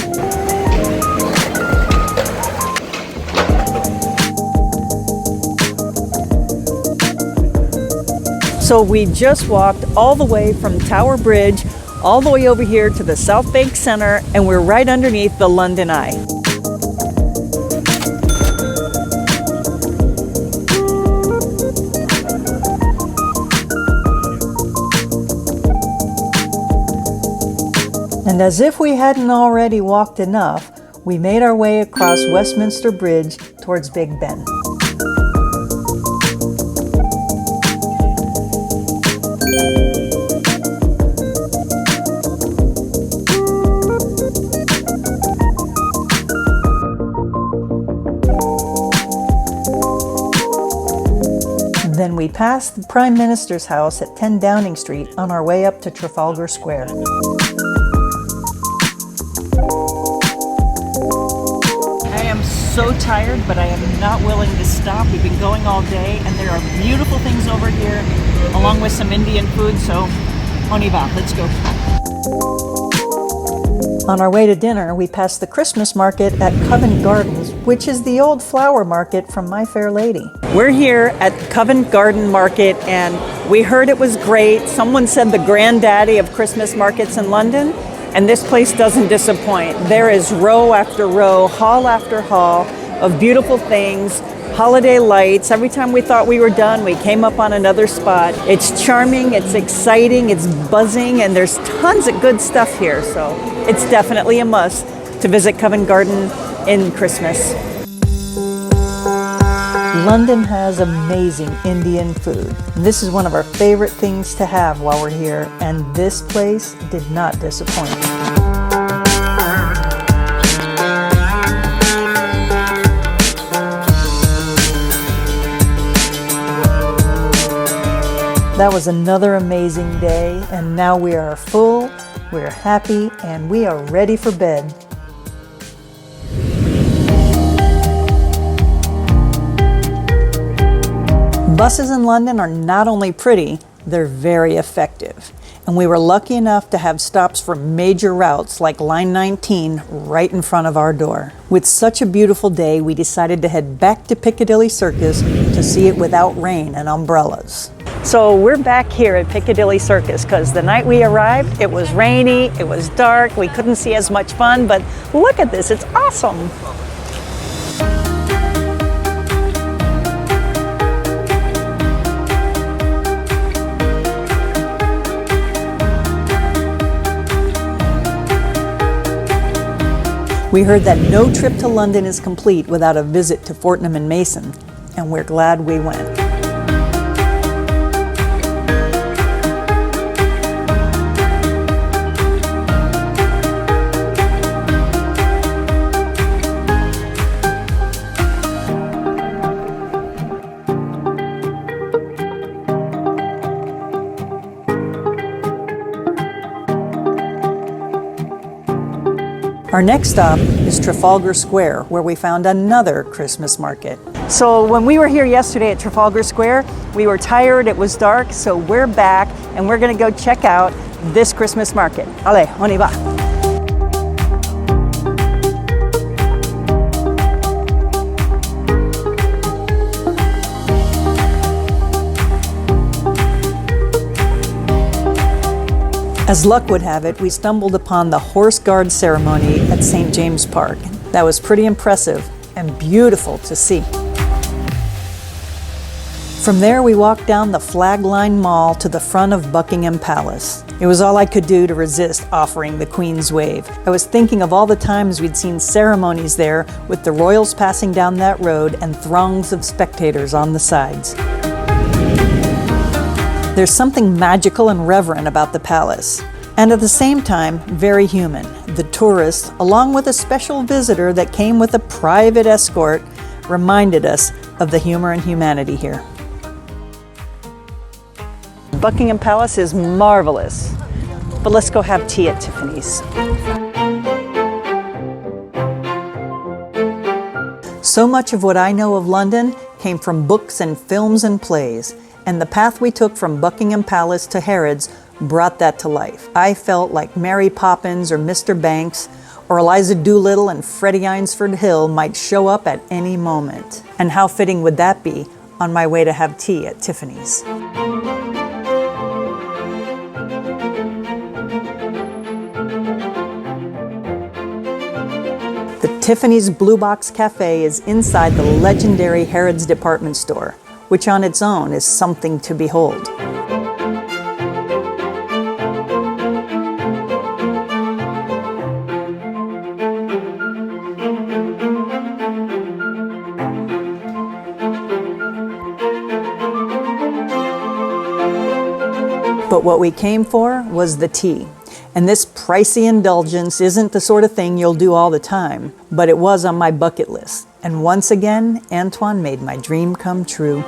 Speaker 2: So we just walked all the way from Tower Bridge all the way over here to the Southbank Center, and we're right underneath the London Eye. And as if we hadn't already walked enough, we made our way across Westminster Bridge towards Big Ben. Then we passed the Prime Minister's house at 10 Downing Street on our way up to Trafalgar Square. I am so tired, but I am not willing to stop. We've been going all day, and there are beautiful things over here, along with some Indian food, so on y va, let's go. On our way to dinner, we passed the Christmas market at Covent Gardens, which is the old flower market from My Fair Lady. We're here at Covent Garden Market, and we heard it was great. Someone said the granddaddy of Christmas markets in London, and this place doesn't disappoint. There is row after row, hall after hall of beautiful things, holiday lights. Every time we thought we were done, we came up on another spot. It's charming, it's exciting, it's buzzing, and there's tons of good stuff here. So it's definitely a must to visit Covent Garden in Christmas. London has amazing Indian food. This is one of our favorite things to have while we're here, and this place did not disappoint. That was another amazing day, and now we are full, we're happy, and we are ready for bed. Buses in London are not only pretty, they're very effective. And we were lucky enough to have stops for major routes like Line 19 right in front of our door. With such a beautiful day, we decided to head back to Piccadilly Circus to see it without rain and umbrellas. So we're back here at Piccadilly Circus because the night we arrived, it was rainy, it was dark, we couldn't see as much fun, but look at this, it's awesome. We heard that no trip to London is complete without a visit to Fortnum and Mason, and we're glad we went. Our next stop is Trafalgar Square, where we found another Christmas market. So when we were here yesterday at Trafalgar Square, we were tired, it was dark, so we're back and we're gonna go check out this Christmas market. Allez, on y va. As luck would have it, we stumbled upon the horse guard ceremony at St. James Park. That was pretty impressive and beautiful to see. From there, we walked down the flag-lined mall to the front of Buckingham Palace. It was all I could do to resist offering the Queen's wave. I was thinking of all the times we'd seen ceremonies there with the royals passing down that road and throngs of spectators on the sides. There's something magical and reverent about the palace, and at the same time, very human. The tourists, along with a special visitor that came with a private escort, reminded us of the humor and humanity here. Buckingham Palace is marvelous, but let's go have tea at Tiffany's. So much of what I know of London came from books and films and plays, and the path we took from Buckingham Palace to Harrods brought that to life. I felt like Mary Poppins or Mr. Banks or Eliza Doolittle and Freddie Eynsford Hill might show up at any moment. And how fitting would that be on my way to have tea at Tiffany's? Tiffany's Blue Box Cafe is inside the legendary Harrods department store, which on its own is something to behold. But what we came for was the tea. And this pricey indulgence isn't the sort of thing you'll do all the time, but it was on my bucket list. And once again, Antoine made my dream come true.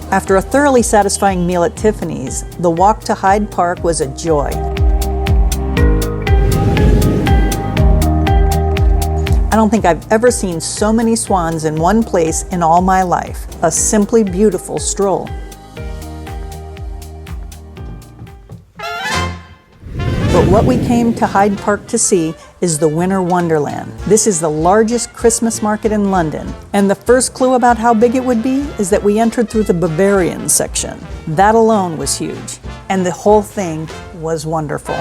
Speaker 2: After a thoroughly satisfying meal at Tiffany's, the walk to Hyde Park was a joy. I don't think I've ever seen so many swans in one place in all my life. A simply beautiful stroll. But what we came to Hyde Park to see is the Winter Wonderland. This is the largest Christmas market in London, and the first clue about how big it would be is that we entered through the Bavarian section. That alone was huge, and the whole thing was wonderful.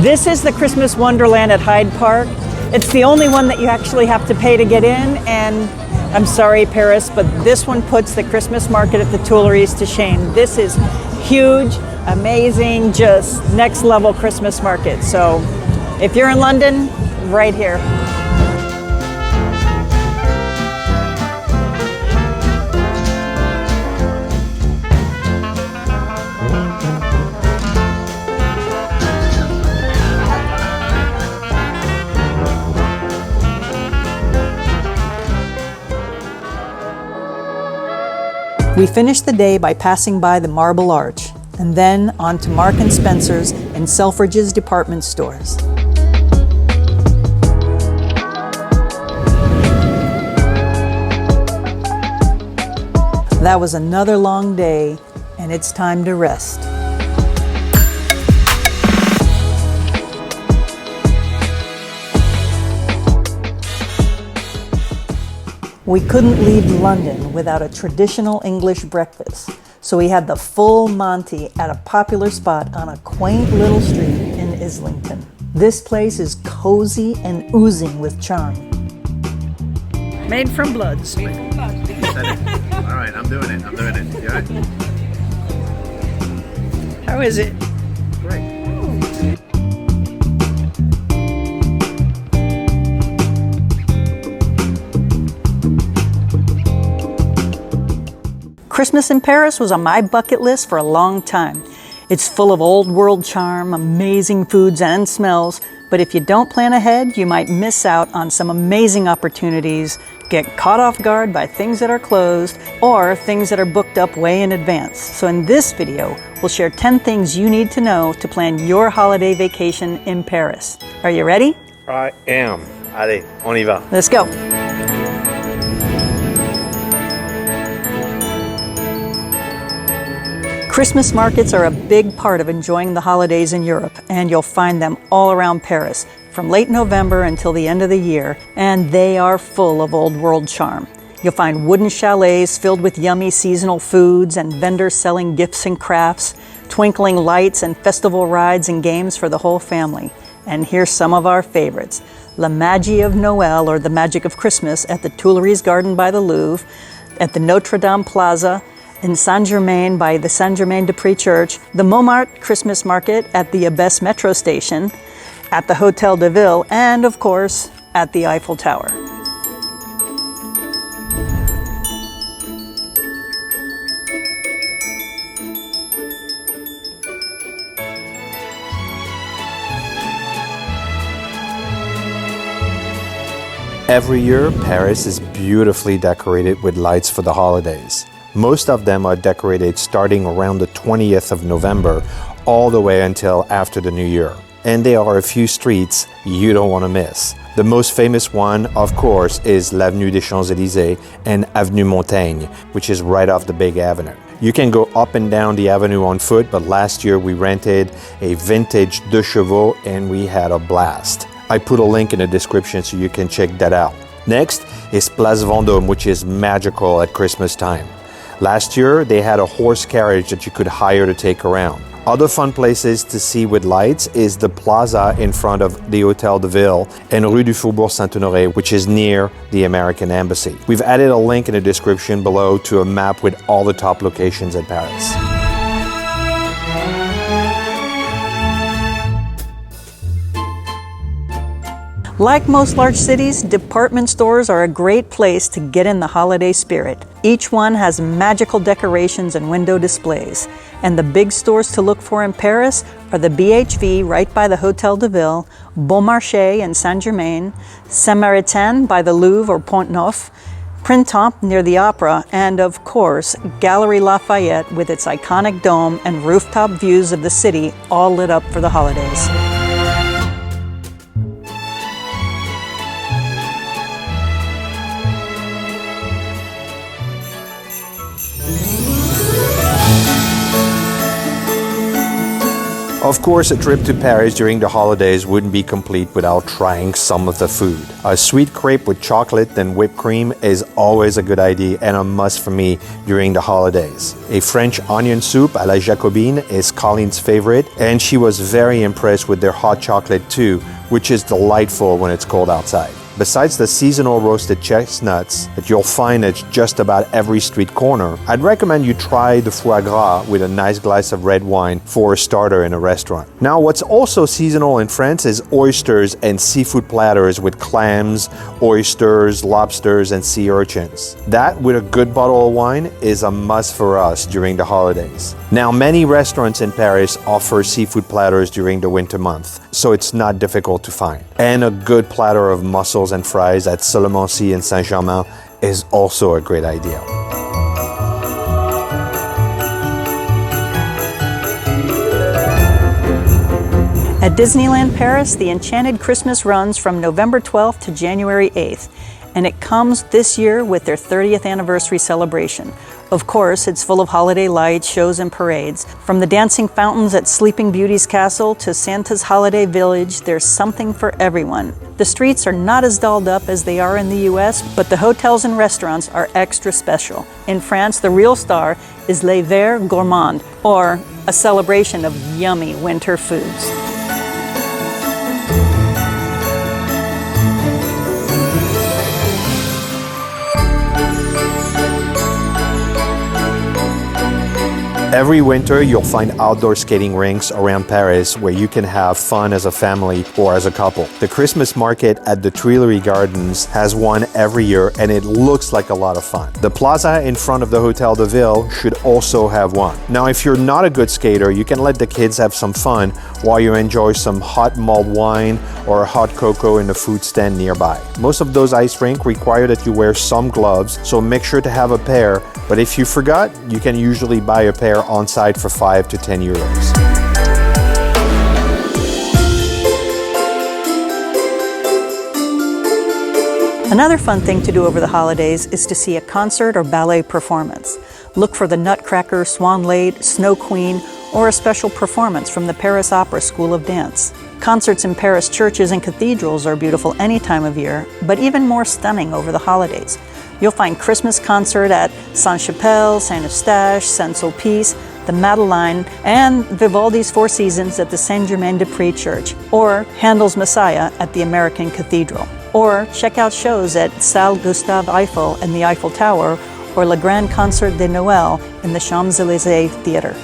Speaker 2: This is the Christmas Wonderland at Hyde Park. It's the only one that you actually have to pay to get in, and I'm sorry, Paris, but this one puts the Christmas market at the Tuileries to shame. This is huge, amazing, just next level Christmas market. So if you're in London, right here. We finished the day by passing by the Marble Arch, and then on to Mark & Spencer's and Selfridge's department stores. That was another long day, and it's time to rest. We couldn't leave London without a traditional English breakfast, so we had the full Monty at a popular spot on a quaint little street in Islington. This place is cozy and oozing with charm. Made from bloods.
Speaker 1: All right, I'm doing it. You all right?
Speaker 2: How is it?
Speaker 1: Great.
Speaker 2: Christmas in Paris was on my bucket list for a long time. It's full of old world charm, amazing foods and smells, but if you don't plan ahead, you might miss out on some amazing opportunities, get caught off guard by things that are closed, or things that are booked up way in advance. So in this video, we'll share 10 things you need to know to plan your holiday vacation in Paris. Are you ready?
Speaker 3: I am. Allez, on y va.
Speaker 2: Let's go. Christmas markets are a big part of enjoying the holidays in Europe, and you'll find them all around Paris, from late November until the end of the year, and they are full of old world charm. You'll find wooden chalets filled with yummy seasonal foods and vendors selling gifts and crafts, twinkling lights and festival rides and games for the whole family. And here's some of our favorites. La Magie of Noël, or the Magic of Christmas, at the Tuileries Garden by the Louvre, at the Notre Dame Plaza, in Saint-Germain by the Saint-Germain-des-Prés Church, the Montmartre Christmas Market at the Abbesse Metro Station, at the Hotel de Ville, and of course, at the Eiffel Tower.
Speaker 1: Every year, Paris is beautifully decorated with lights for the holidays. Most of them are decorated starting around the 20th of November all the way until after the New Year. and there are a few streets you don't want to miss. The most famous one, of course, is l'Avenue des Champs-Élysées and Avenue Montaigne, which is right off the big avenue. You can go up and down the avenue on foot, but last year we rented a vintage Deux Chevaux and we had a blast. I put a link in the description so you can check that out. Next is Place Vendôme, which is magical at Christmas time. Last year, they had a horse carriage that you could hire to take around. Other fun places to see with lights is the plaza in front of the Hôtel de Ville and Rue du Faubourg Saint-Honoré, which is near the American Embassy. We've added a link in the description below to a map with all the top locations in Paris.
Speaker 2: Like most large cities, department stores are a great place to get in the holiday spirit. Each one has magical decorations and window displays. And the big stores to look for in Paris are the BHV right by the Hôtel de Ville, Bon Marché in Saint-Germain, Saint-Maritain by the Louvre or Pont-Neuf, Printemps near the Opera, and of course, Galerie Lafayette with its iconic dome and rooftop views of the city all lit up for the holidays.
Speaker 1: Of course, a trip to Paris during the holidays wouldn't be complete without trying some of the food. A sweet crepe with chocolate and whipped cream is always a good idea and a must for me during the holidays. A French onion soup à la Jacobine is Colleen's favorite, and she was very impressed with their hot chocolate too, which is delightful when it's cold outside. Besides the seasonal roasted chestnuts that you'll find at just about every street corner, I'd recommend you try the foie gras with a nice glass of red wine for a starter in a restaurant. Now, what's also seasonal in France is oysters and seafood platters with clams, oysters, lobsters, and sea urchins. That, with a good bottle of wine, is a must for us during the holidays. Now, many restaurants in Paris offer seafood platters during the winter month, so it's not difficult to find. And a good platter of mussels and fries at Solomoncy and Saint-Germain is also a great idea.
Speaker 2: At Disneyland Paris, the Enchanted Christmas runs from November 12th to January 8th, and it comes this year with their 30th anniversary celebration. Of course, it's full of holiday lights, shows, and parades. From the dancing fountains at Sleeping Beauty's castle to Santa's holiday village, there's something for everyone. The streets are not as dolled up as they are in the US, but the hotels and restaurants are extra special. In France, the real star is Les Verts Gourmands, or a celebration of yummy winter foods.
Speaker 1: Every winter, you'll find outdoor skating rinks around Paris where you can have fun as a family or as a couple. The Christmas market at the Tuileries Gardens has one every year, and it looks like a lot of fun. The plaza in front of the Hôtel de Ville should also have one. Now, if you're not a good skater, you can let the kids have some fun while you enjoy some hot mulled wine or a hot cocoa in the food stand nearby. Most of those ice rinks require that you wear some gloves, so make sure to have a pair, but if you forgot, you can usually buy a pair on site for 5 to 10 euros.
Speaker 2: Another fun thing to do over the holidays is to see a concert or ballet performance. Look for the Nutcracker, Swan Lake, Snow Queen, or a special performance from the Paris Opera School of Dance. Concerts in Paris churches and cathedrals are beautiful any time of year, but even more stunning over the holidays. You'll find Christmas concert at Saint-Chapelle, Saint-Eustache, Saint-Sulpice, the Madeleine, and Vivaldi's Four Seasons at the Saint-Germain-des-Prés Church, or Handel's Messiah at the American Cathedral. Or check out shows at Salle Gustave Eiffel and the Eiffel Tower, or Le Grand Concert de Noël in the Champs-Élysées Theatre.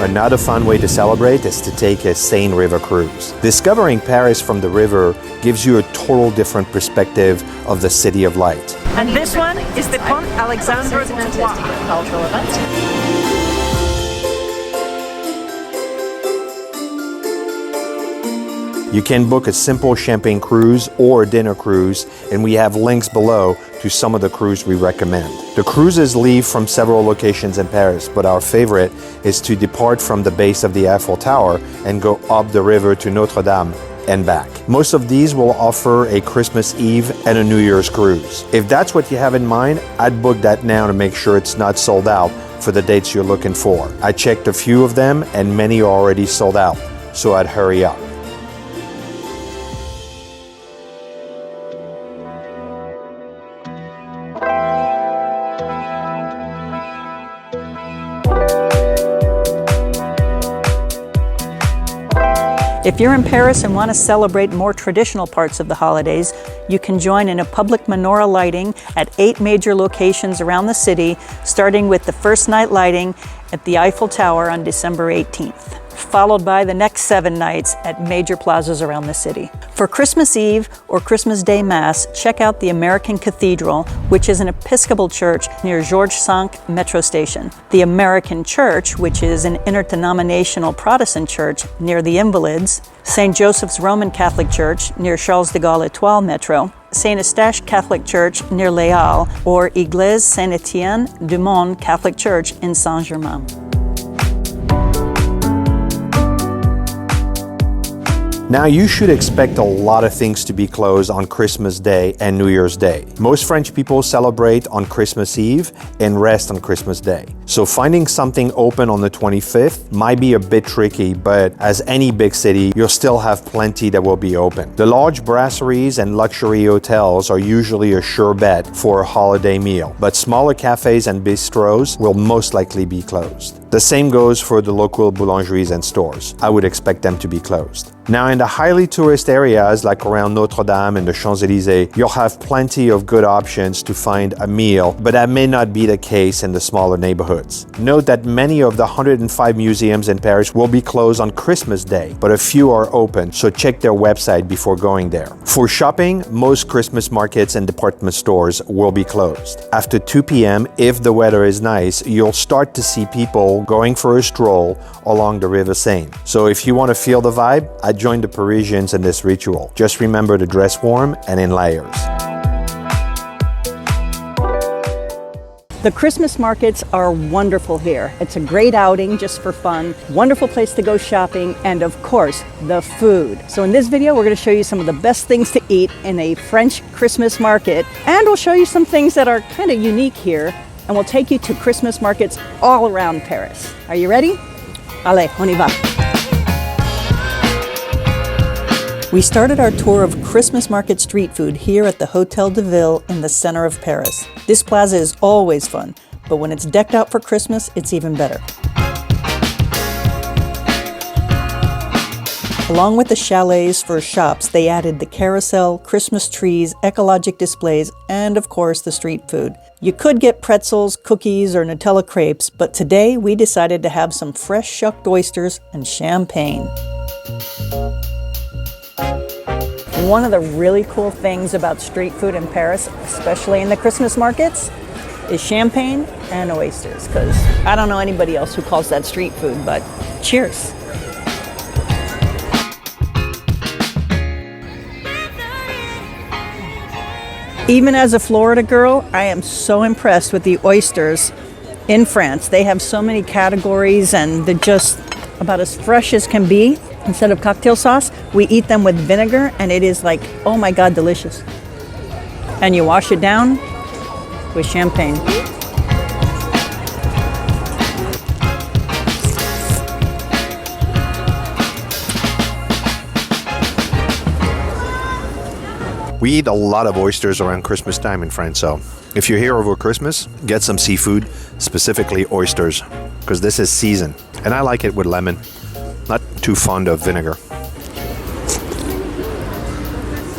Speaker 1: Another fun way to celebrate is to take a Seine River cruise. Discovering Paris from the river gives you a total different perspective of the City of Light.
Speaker 2: And this one is the Pont Alexandre
Speaker 5: cultural event.
Speaker 1: You can book a simple champagne cruise or a dinner cruise, and we have links below to some of the cruises we recommend. The cruises leave from several locations in Paris, but our favorite is to depart from the base of the Eiffel Tower and go up the river to Notre Dame and back. Most of these will offer a Christmas Eve and a New Year's cruise. If that's what you have in mind, I'd book that now to make sure it's not sold out for the dates you're looking for. I checked a few of them and many are already sold out, so I'd hurry up.
Speaker 2: If you're in Paris and want to celebrate more traditional parts of the holidays, you can join in a public menorah lighting at 8 major locations around the city, starting with the first night lighting at the Eiffel Tower on December 18th, followed by the next 7 nights at major plazas around the city. For Christmas Eve or Christmas Day Mass, check out the American Cathedral, which is an Episcopal church near Georges V metro station. The American Church, which is an interdenominational Protestant church near the Invalids. St. Joseph's Roman Catholic Church near Charles de Gaulle Étoile metro. St. Eustache Catholic Church near Les Halles, or Église Saint-Étienne du Mont Catholic Church in Saint-Germain.
Speaker 1: Now you should expect a lot of things to be closed on Christmas Day and New Year's Day. Most French people celebrate on Christmas Eve and rest on Christmas Day. So finding something open on the 25th might be a bit tricky, but as any big city, you'll still have plenty that will be open. The large brasseries and luxury hotels are usually a sure bet for a holiday meal, but smaller cafes and bistros will most likely be closed. The same goes for the local boulangeries and stores. I would expect them to be closed. Now in the highly tourist areas like around Notre Dame and the Champs-Élysées, you'll have plenty of good options to find a meal, but that may not be the case in the smaller neighborhoods. Note that many of the 105 museums in Paris will be closed on Christmas Day, but a few are open, so check their website before going there. For shopping, most Christmas markets and department stores will be closed. After 2 p.m., if the weather is nice, you'll start to see people going for a stroll along the River Seine. So if you want to feel the vibe, I'd join the Parisians in this ritual. Just remember to dress warm and in layers.
Speaker 2: The Christmas markets are wonderful here. It's a great outing just for fun, wonderful place to go shopping, and of course, the food. So in this video, we're going to show you some of the best things to eat in a French Christmas market, and we'll show you some things that are kind of unique here, and we'll take you to Christmas markets all around Paris. Are you ready? Allez, on y va. We started our tour of Christmas market street food here at the Hotel de Ville in the center of Paris. This plaza is always fun, but when it's decked out for Christmas, it's even better. Along with the chalets for shops, they added the carousel, Christmas trees, ecologic displays, and of course the street food. You could get pretzels, cookies, or Nutella crepes, but today we decided to have some fresh shucked oysters and champagne. One of the really cool things about street food in Paris, especially in the Christmas markets, is champagne and oysters, because I don't know anybody else who calls that street food, but cheers. Even as a Florida girl, I am so impressed with the oysters in France. They have so many categories and they're just about as fresh as can be. Instead of cocktail sauce, we eat them with vinegar and it is like, oh my God, delicious. And you wash it down with champagne.
Speaker 1: We eat a lot of oysters around Christmas time in France, so if you're here over Christmas, get some seafood, specifically oysters, because this is season. And I like it with lemon. Not too fond of vinegar.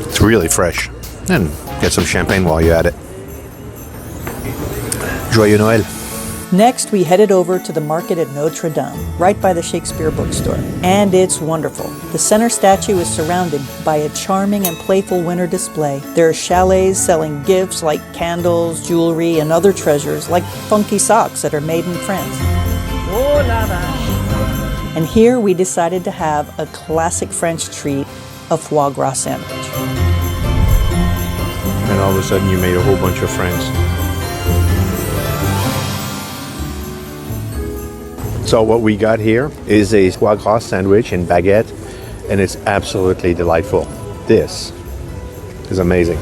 Speaker 1: It's really fresh. And get some champagne while you're at it. Joyeux Noël.
Speaker 2: Next, we headed over to the market at Notre Dame, right by the Shakespeare bookstore. And it's wonderful. The center statue is surrounded by a charming and playful winter display. There are chalets selling gifts like candles, jewelry, and other treasures like funky socks that are made in France. Oh la la. And here we decided to have a classic French treat, a foie gras sandwich.
Speaker 1: And all of a sudden you made a whole bunch of friends. So what we got here is a foie gras sandwich in baguette, and it's absolutely delightful. This is amazing.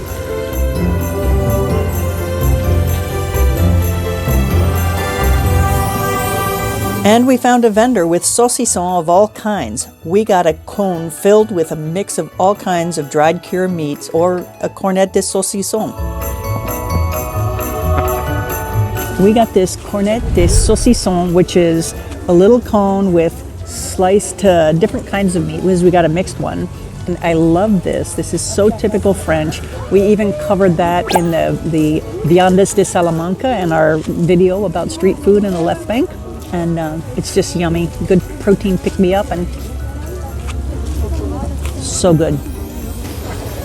Speaker 2: And we found a vendor with saucisson of all kinds. We got a cone filled with a mix of all kinds of dried cured meats, or a cornet de saucisson. We got this cornet de saucisson, which is a little cone with sliced different kinds of meat. We got a mixed one. And I love this. This is so typical French. We even covered that in the Viandes de Salamanca in our video about street food in the left bank. And it's just yummy. Good protein pick-me-up and so good.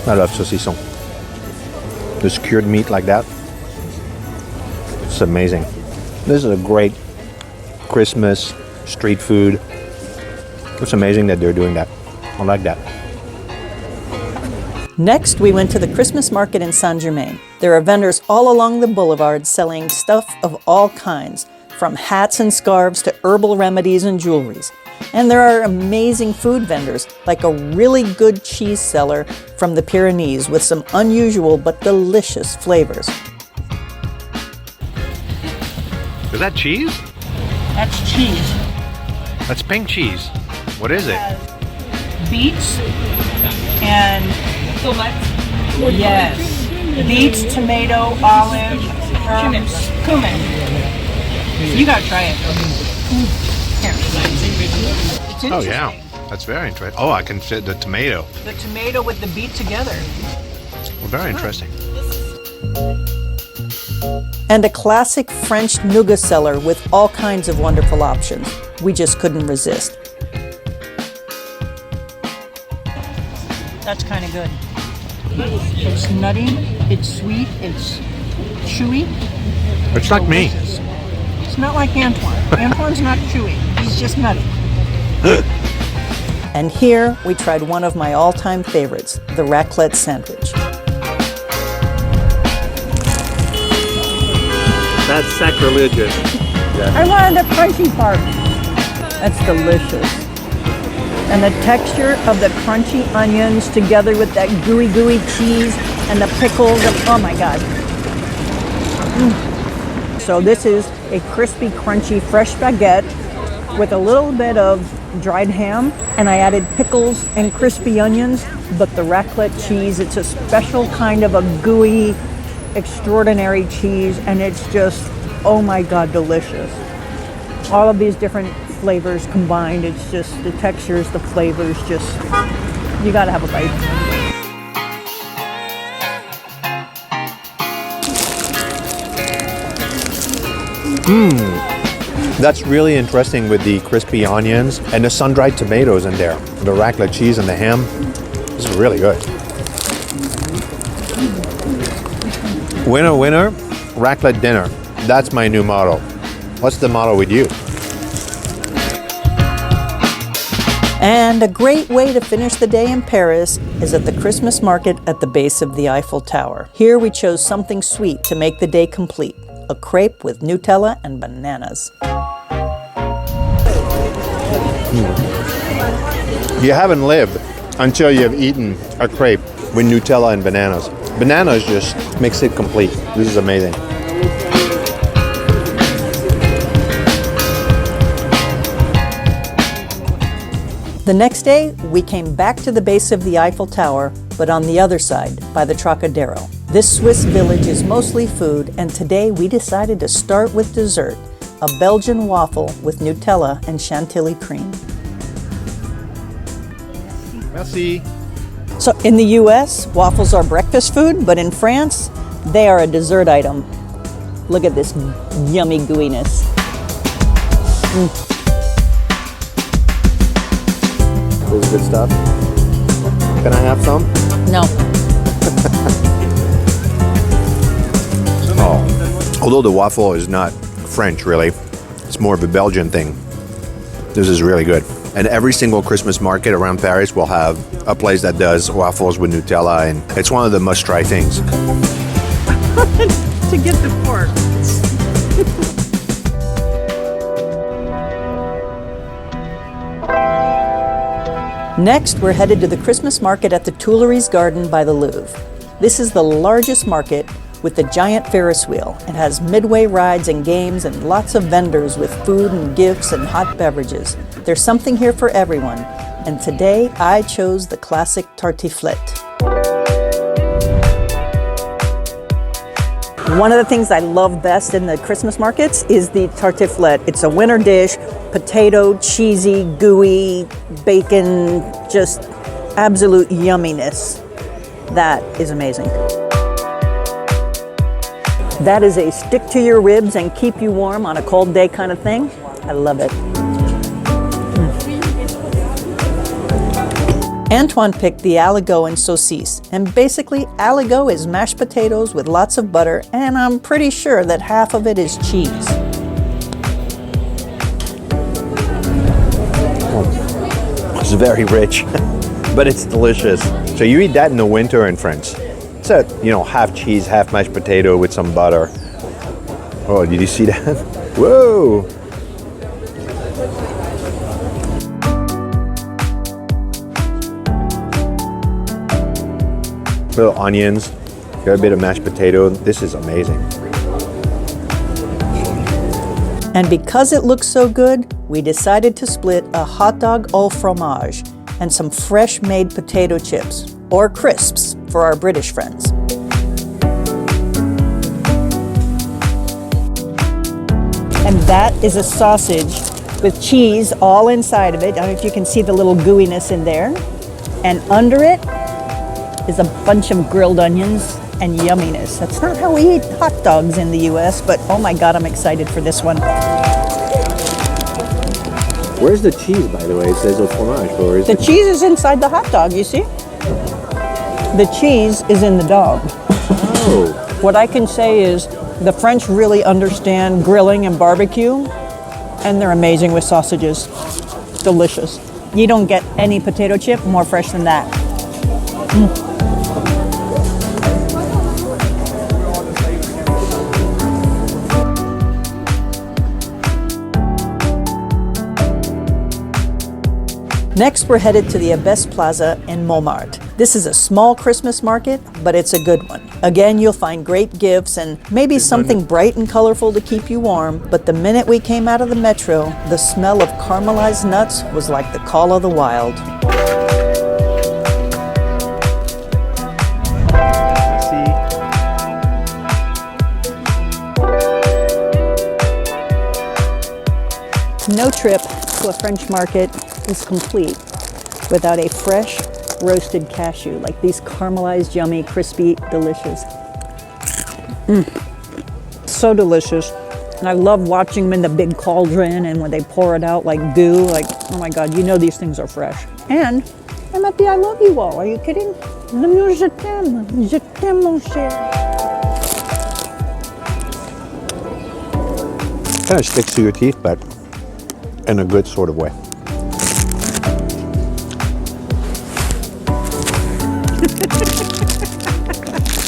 Speaker 1: I love saucisson. This cured meat like that. It's amazing. This is a great Christmas street food. It's amazing that they're doing that. I like that.
Speaker 2: Next, we went to the Christmas market in Saint-Germain. There are vendors all along the boulevard selling stuff of all kinds, from hats and scarves to herbal remedies and jewelries. And there are amazing food vendors, like a really good cheese seller from the Pyrenees with some unusual but delicious flavors.
Speaker 1: Is that cheese?
Speaker 2: That's cheese.
Speaker 1: That's pink cheese. What is it?
Speaker 2: Beets and yes, beets, tomato, olive, cumin. You gotta try it.
Speaker 1: Oh yeah, that's very interesting. Oh, I can fit the tomato.
Speaker 2: The tomato with the beet together.
Speaker 1: Well, very interesting.
Speaker 2: And a classic French nougat seller with all kinds of wonderful options. We just couldn't resist. That's kind of good. It's nutty, it's sweet, it's chewy.
Speaker 1: It's like me.
Speaker 2: It's not like Antoine. Antoine's not chewy. He's just nutty. And here we tried one of my all-time favorites, the raclette sandwich.
Speaker 3: That's sacrilegious.
Speaker 2: I wanted the crunchy part. That's delicious. And the texture of the crunchy onions together with that gooey cheese and the pickles. Oh my God. So this is a crispy, crunchy, fresh baguette with a little bit of dried ham, and I added pickles and crispy onions, but the raclette cheese, it's a special kind of a gooey, extraordinary cheese, and it's just, oh my God, delicious. All of these different flavors combined, it's just the textures, the flavors, just, you gotta have a bite.
Speaker 1: That's really interesting with the crispy onions and the sun-dried tomatoes in there. The raclette cheese and the ham. This is really good. Winner, winner, raclette dinner. That's my new motto. What's the motto with you?
Speaker 2: And a great way to finish the day in Paris is at the Christmas market at the base of the Eiffel Tower. Here we chose something sweet to make the day complete. A crepe with Nutella and bananas.
Speaker 1: You haven't lived until you have eaten a crepe with Nutella and bananas. Bananas just makes it complete. This is amazing.
Speaker 2: The next day, we came back to the base of the Eiffel Tower, but on the other side, by the Trocadero. This Swiss village is mostly food, and today we decided to start with dessert, a Belgian waffle with Nutella and chantilly cream.
Speaker 1: Merci.
Speaker 2: So in the US, waffles are breakfast food, but in France, they are a dessert item. Look at this yummy gooiness.
Speaker 1: This is good stuff. Can I have some?
Speaker 2: No.
Speaker 1: Oh. Although the waffle is not French, really, it's more of a Belgian thing. This is really good. And every single Christmas market around Paris will have a place that does waffles with Nutella, and it's one of the must-try things.
Speaker 2: To get the fork. Next, we're headed to the Christmas market at the Tuileries Garden by the Louvre. This is the largest market with the giant Ferris wheel. It has midway rides and games and lots of vendors with food and gifts and hot beverages. There's something here for everyone. And today I chose the classic tartiflette. One of the things I love best in the Christmas markets is the tartiflette. It's a winter dish, potato, cheesy, gooey, bacon, just absolute yumminess. That is amazing. That is a stick to your ribs and keep you warm on a cold day kind of thing. I love it. Antoine picked the aligot and saucisse, and basically aligot is mashed potatoes with lots of butter, and I'm pretty sure that half of it is cheese.
Speaker 1: It's very rich, but it's delicious. So you eat that in the winter in France. It's a, half cheese, half mashed potato with some butter. Oh, did you see that? Whoa! Little onions, got a bit of mashed potato. This is amazing.
Speaker 2: And because it looks so good, we decided to split a hot dog au fromage and some fresh made potato chips, or crisps for our British friends. And that is a sausage with cheese all inside of it. I don't know if you can see the little gooiness in there. And under it is a bunch of grilled onions and yumminess. That's not how we eat hot dogs in the US, but oh my God, I'm excited for this one.
Speaker 1: Where's the cheese, by the way? It says au fromage, or is
Speaker 2: The cheese is inside the hot dog, you see? The cheese is in the dog.
Speaker 1: Oh.
Speaker 2: What I can say is the French really understand grilling and barbecue, and they're amazing with sausages. Delicious. You don't get any potato chip more fresh than that. Next, we're headed to the Abbesse Plaza in Montmartre. This is a small Christmas market, but it's a good one. Again, you'll find great gifts and maybe something bright and colorful to keep you warm, but the minute we came out of the metro, the smell of caramelized nuts was like the call of the wild. No trip to a French market is complete without a fresh roasted cashew, like these caramelized, yummy, crispy, delicious. So delicious. And I love watching them in the big cauldron and when they pour it out like goo, like, oh my God, you know these things are fresh. And I'm at the I love you wall, are you kidding? Je t'aime, mon cher.
Speaker 1: Kind of sticks to your teeth, but in a good sort of way.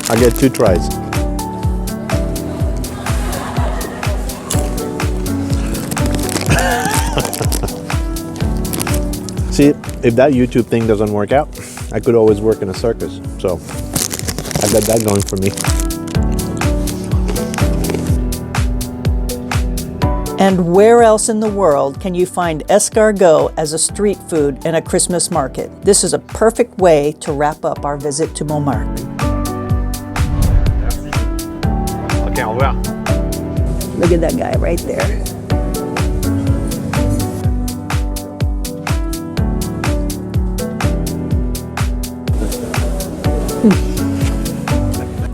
Speaker 1: I get 2 tries. See, if that YouTube thing doesn't work out, I could always work in a circus. So I got that going for me.
Speaker 2: And where else in the world can you find escargot as a street food in a Christmas market? This is a perfect way to wrap up our visit to Montmartre.
Speaker 1: Okay, au revoir.
Speaker 2: Look at that guy right there.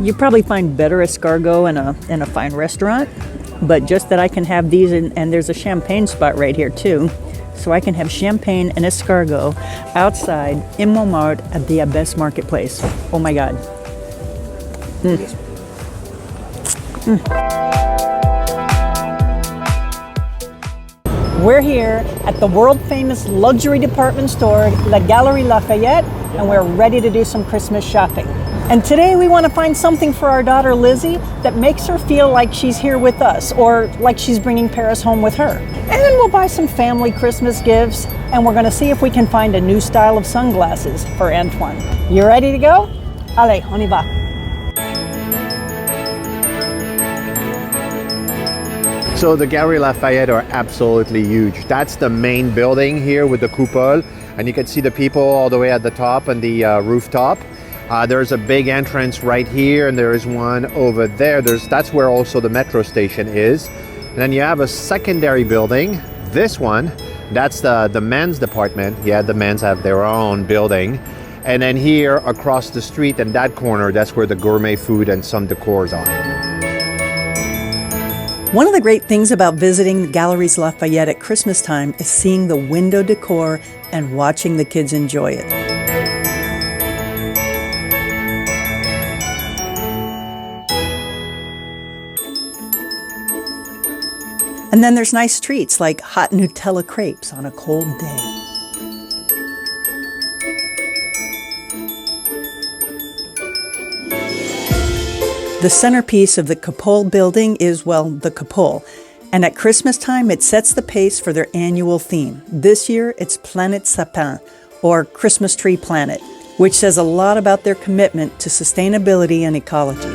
Speaker 2: You probably find better escargot in a fine restaurant, but just that I can have these, and there's a champagne spot right here too. So I can have champagne and escargot outside in Montmartre at the Abbesse Marketplace. Oh my God. We're here at the world famous luxury department store, La Galerie Lafayette, and we're ready to do some Christmas shopping. And today we want to find something for our daughter Lizzie that makes her feel like she's here with us, or like she's bringing Paris home with her. And we'll buy some family Christmas gifts, and we're going to see if we can find a new style of sunglasses for Antoine. You ready to go? Allez, on y va.
Speaker 1: So the Galeries Lafayette are absolutely huge. That's the main building here with the coupole, and you can see the people all the way at the top and the rooftop. There's a big entrance right here, and there is one over there. That's where also the metro station is. And then you have a secondary building. This one, that's the men's department. Yeah, the men's have their own building. And then here across the street in that corner, that's where the gourmet food and some decors are.
Speaker 2: One of the great things about visiting the Galeries Lafayette at Christmas time is seeing the window decor and watching the kids enjoy it. And then there's nice treats like hot Nutella crepes on a cold day. The centerpiece of the Coupole building is, well, the Coupole. And at Christmas time, it sets the pace for their annual theme. This year, it's Planète Sapin, or Christmas Tree Planet, which says a lot about their commitment to sustainability and ecology.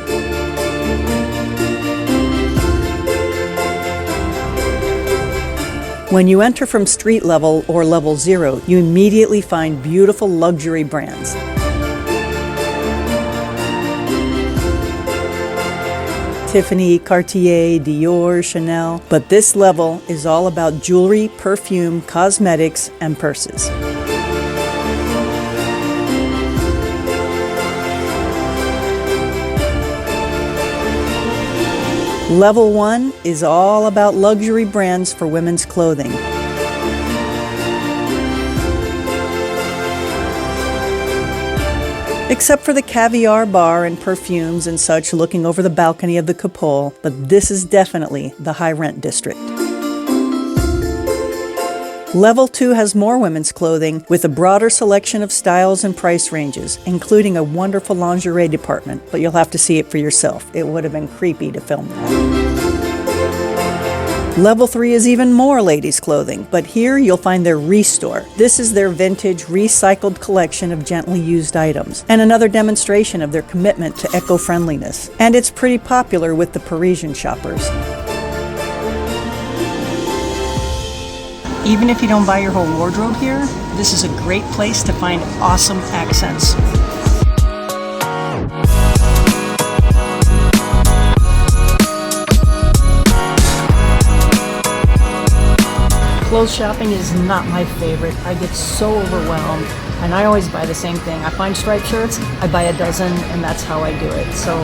Speaker 2: When you enter from street level or level 0, you immediately find beautiful luxury brands. Tiffany, Cartier, Dior, Chanel. But this level is all about jewelry, perfume, cosmetics, and purses. Level 1 is all about luxury brands for women's clothing. Except for the caviar bar and perfumes and such looking over the balcony of the Coupole, but this is definitely the high rent district. Level 2 has more women's clothing with a broader selection of styles and price ranges, including a wonderful lingerie department, but you'll have to see it for yourself. It would have been creepy to film that. Level 3 is even more ladies' clothing, but here you'll find their Restore. This is their vintage, recycled collection of gently used items, and another demonstration of their commitment to eco-friendliness. And it's pretty popular with the Parisian shoppers. Even if you don't buy your whole wardrobe here, this is a great place to find awesome accents. Clothes shopping is not my favorite. I get so overwhelmed, and I always buy the same thing. I find striped shirts, I buy a dozen, and that's how I do it. So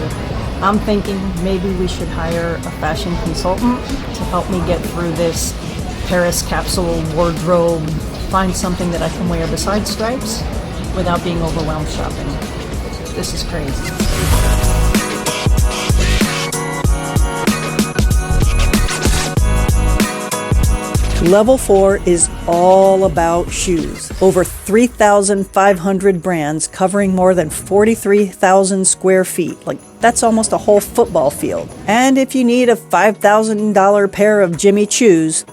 Speaker 2: I'm thinking maybe we should hire a fashion consultant to help me get through this Paris capsule wardrobe, find something that I can wear besides stripes without being overwhelmed shopping. This is crazy. Level 4 is all about shoes. Over 3,500 brands covering more than 43,000 square feet. Like, that's almost a whole football field. And if you need a $5,000 pair of Jimmy Choos,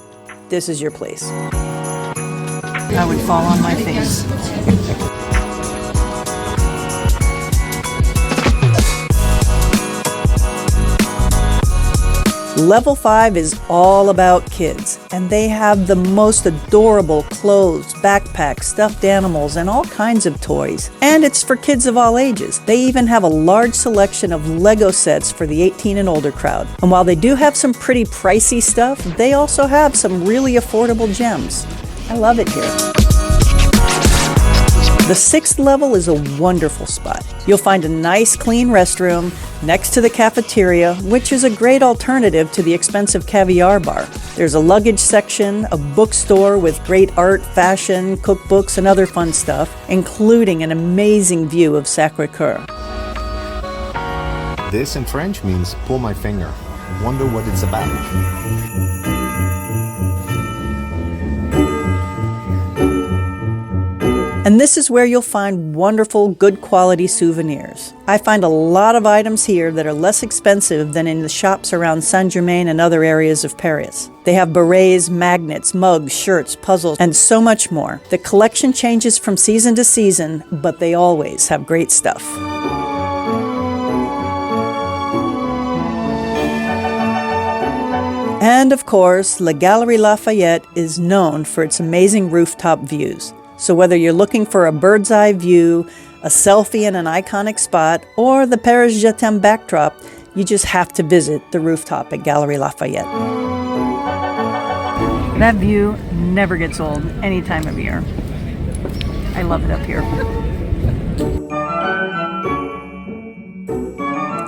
Speaker 2: this is your place. I would fall on my face. Level 5 is all about kids, and they have the most adorable clothes, backpacks, stuffed animals, and all kinds of toys. And it's for kids of all ages. They even have a large selection of Lego sets for the 18 and older crowd. And while they do have some pretty pricey stuff, they also have some really affordable gems. I love it here. The 6th level is a wonderful spot. You'll find a nice clean restroom next to the cafeteria, which is a great alternative to the expensive caviar bar. There's a luggage section, a bookstore with great art, fashion, cookbooks, and other fun stuff, including an amazing view of Sacré-Cœur.
Speaker 1: This in French means pull my finger. Wonder what it's about.
Speaker 2: And this is where you'll find wonderful, good quality souvenirs. I find a lot of items here that are less expensive than in the shops around Saint-Germain and other areas of Paris. They have berets, magnets, mugs, shirts, puzzles, and so much more. The collection changes from season to season, but they always have great stuff. And of course, La Galerie Lafayette is known for its amazing rooftop views. So whether you're looking for a bird's eye view, a selfie in an iconic spot, or the Paris Je t'aime backdrop, you just have to visit the rooftop at Galerie Lafayette. That view never gets old any time of year. I love it up here.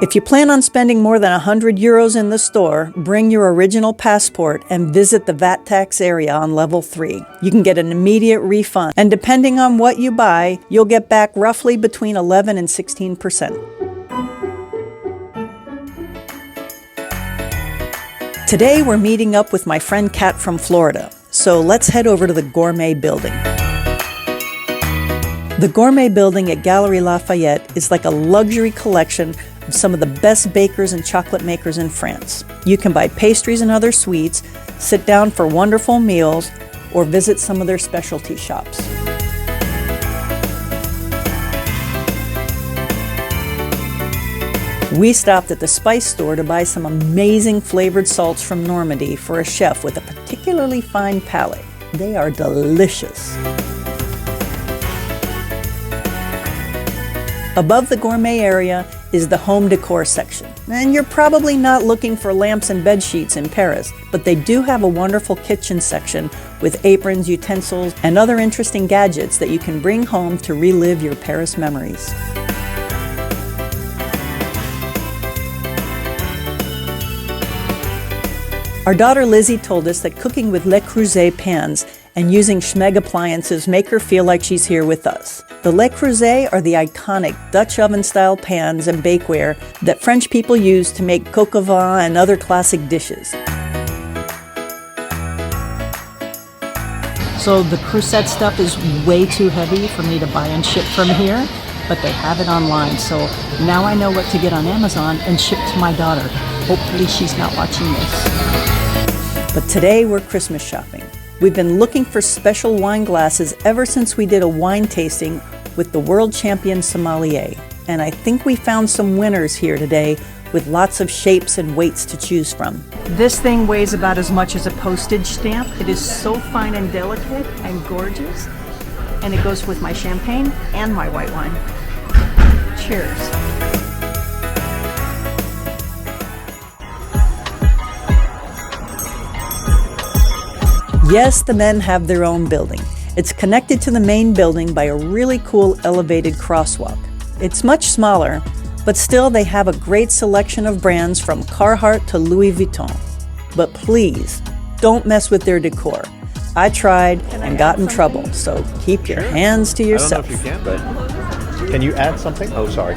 Speaker 2: If you plan on spending more than 100 euros in the store, bring your original passport and visit the VAT tax area on level 3. You can get an immediate refund, and depending on what you buy, you'll get back roughly between 11 and 16%. Today we're meeting up with my friend Kat from Florida, so let's head over to the Gourmet building. The Gourmet building at Galerie Lafayette is like a luxury collection of some of the best bakers and chocolate makers in France. You can buy pastries and other sweets, sit down for wonderful meals, or visit some of their specialty shops. We stopped at the spice store to buy some amazing flavored salts from Normandy for a chef with a particularly fine palate. They are delicious. Above the gourmet area is the home decor section. And you're probably not looking for lamps and bed sheets in Paris, but they do have a wonderful kitchen section with aprons, utensils, and other interesting gadgets that you can bring home to relive your Paris memories. Our daughter Lizzie told us that cooking with Le Creuset pans and using Schmeg appliances make her feel like she's here with us. The Le Creuset are the iconic Dutch oven-style pans and bakeware that French people use to make coq au vin and other classic dishes. So the Creuset stuff is way too heavy for me to buy and ship from here, but they have it online. So now I know what to get on Amazon and ship to my daughter. Hopefully she's not watching this. But today we're Christmas shopping. We've been looking for special wine glasses ever since we did a wine tasting with the world champion sommelier. And I think we found some winners here today with lots of shapes and weights to choose from. This thing weighs about as much as a postage stamp. It is so fine and delicate and gorgeous. And it goes with my champagne and my white wine. Cheers. Yes, the men have their own building. It's connected to the main building by a really cool elevated crosswalk. It's much smaller, but still they have a great selection of brands from Carhartt to Louis Vuitton. But please, don't mess with their decor. I tried and got in trouble, so keep your hands to yourself.
Speaker 1: I don't know if you can, but can you add something? Oh, sorry.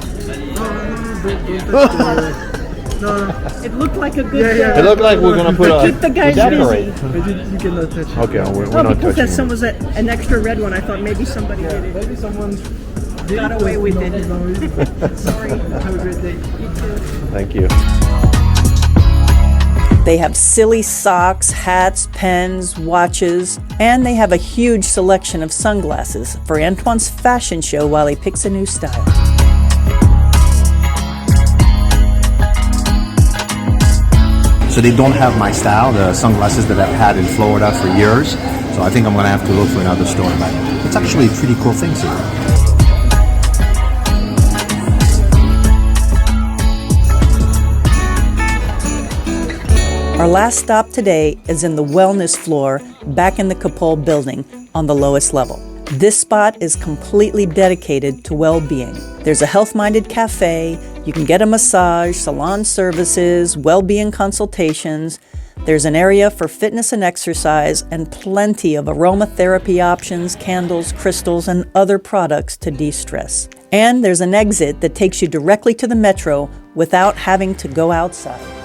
Speaker 2: It looked like a good...
Speaker 1: It looked like we're going to put
Speaker 2: keep the guys
Speaker 1: decorate.
Speaker 2: busy.
Speaker 6: You cannot touch it.
Speaker 1: Okay, we're not
Speaker 2: because
Speaker 1: touching
Speaker 2: that some was an extra red one. I thought maybe somebody did it.
Speaker 6: Maybe someone
Speaker 2: Got away with it. Sorry.
Speaker 6: Have a great day.
Speaker 1: Thank you.
Speaker 2: They have silly socks, hats, pens, watches, and they have a huge selection of sunglasses for Antoine's fashion show while he picks a new style.
Speaker 7: So they don't have my style, the sunglasses that I've had in Florida for years. So I think I'm going to have to look for another store. But it's actually pretty cool things here.
Speaker 2: Our last stop today is in the wellness floor back in the Capole building on the lowest level. This spot is completely dedicated to well-being. There's a health-minded cafe, you can get a massage, salon services, well-being consultations. There's an area for fitness and exercise and plenty of aromatherapy options, candles, crystals, and other products to de-stress. And there's an exit that takes you directly to the metro without having to go outside.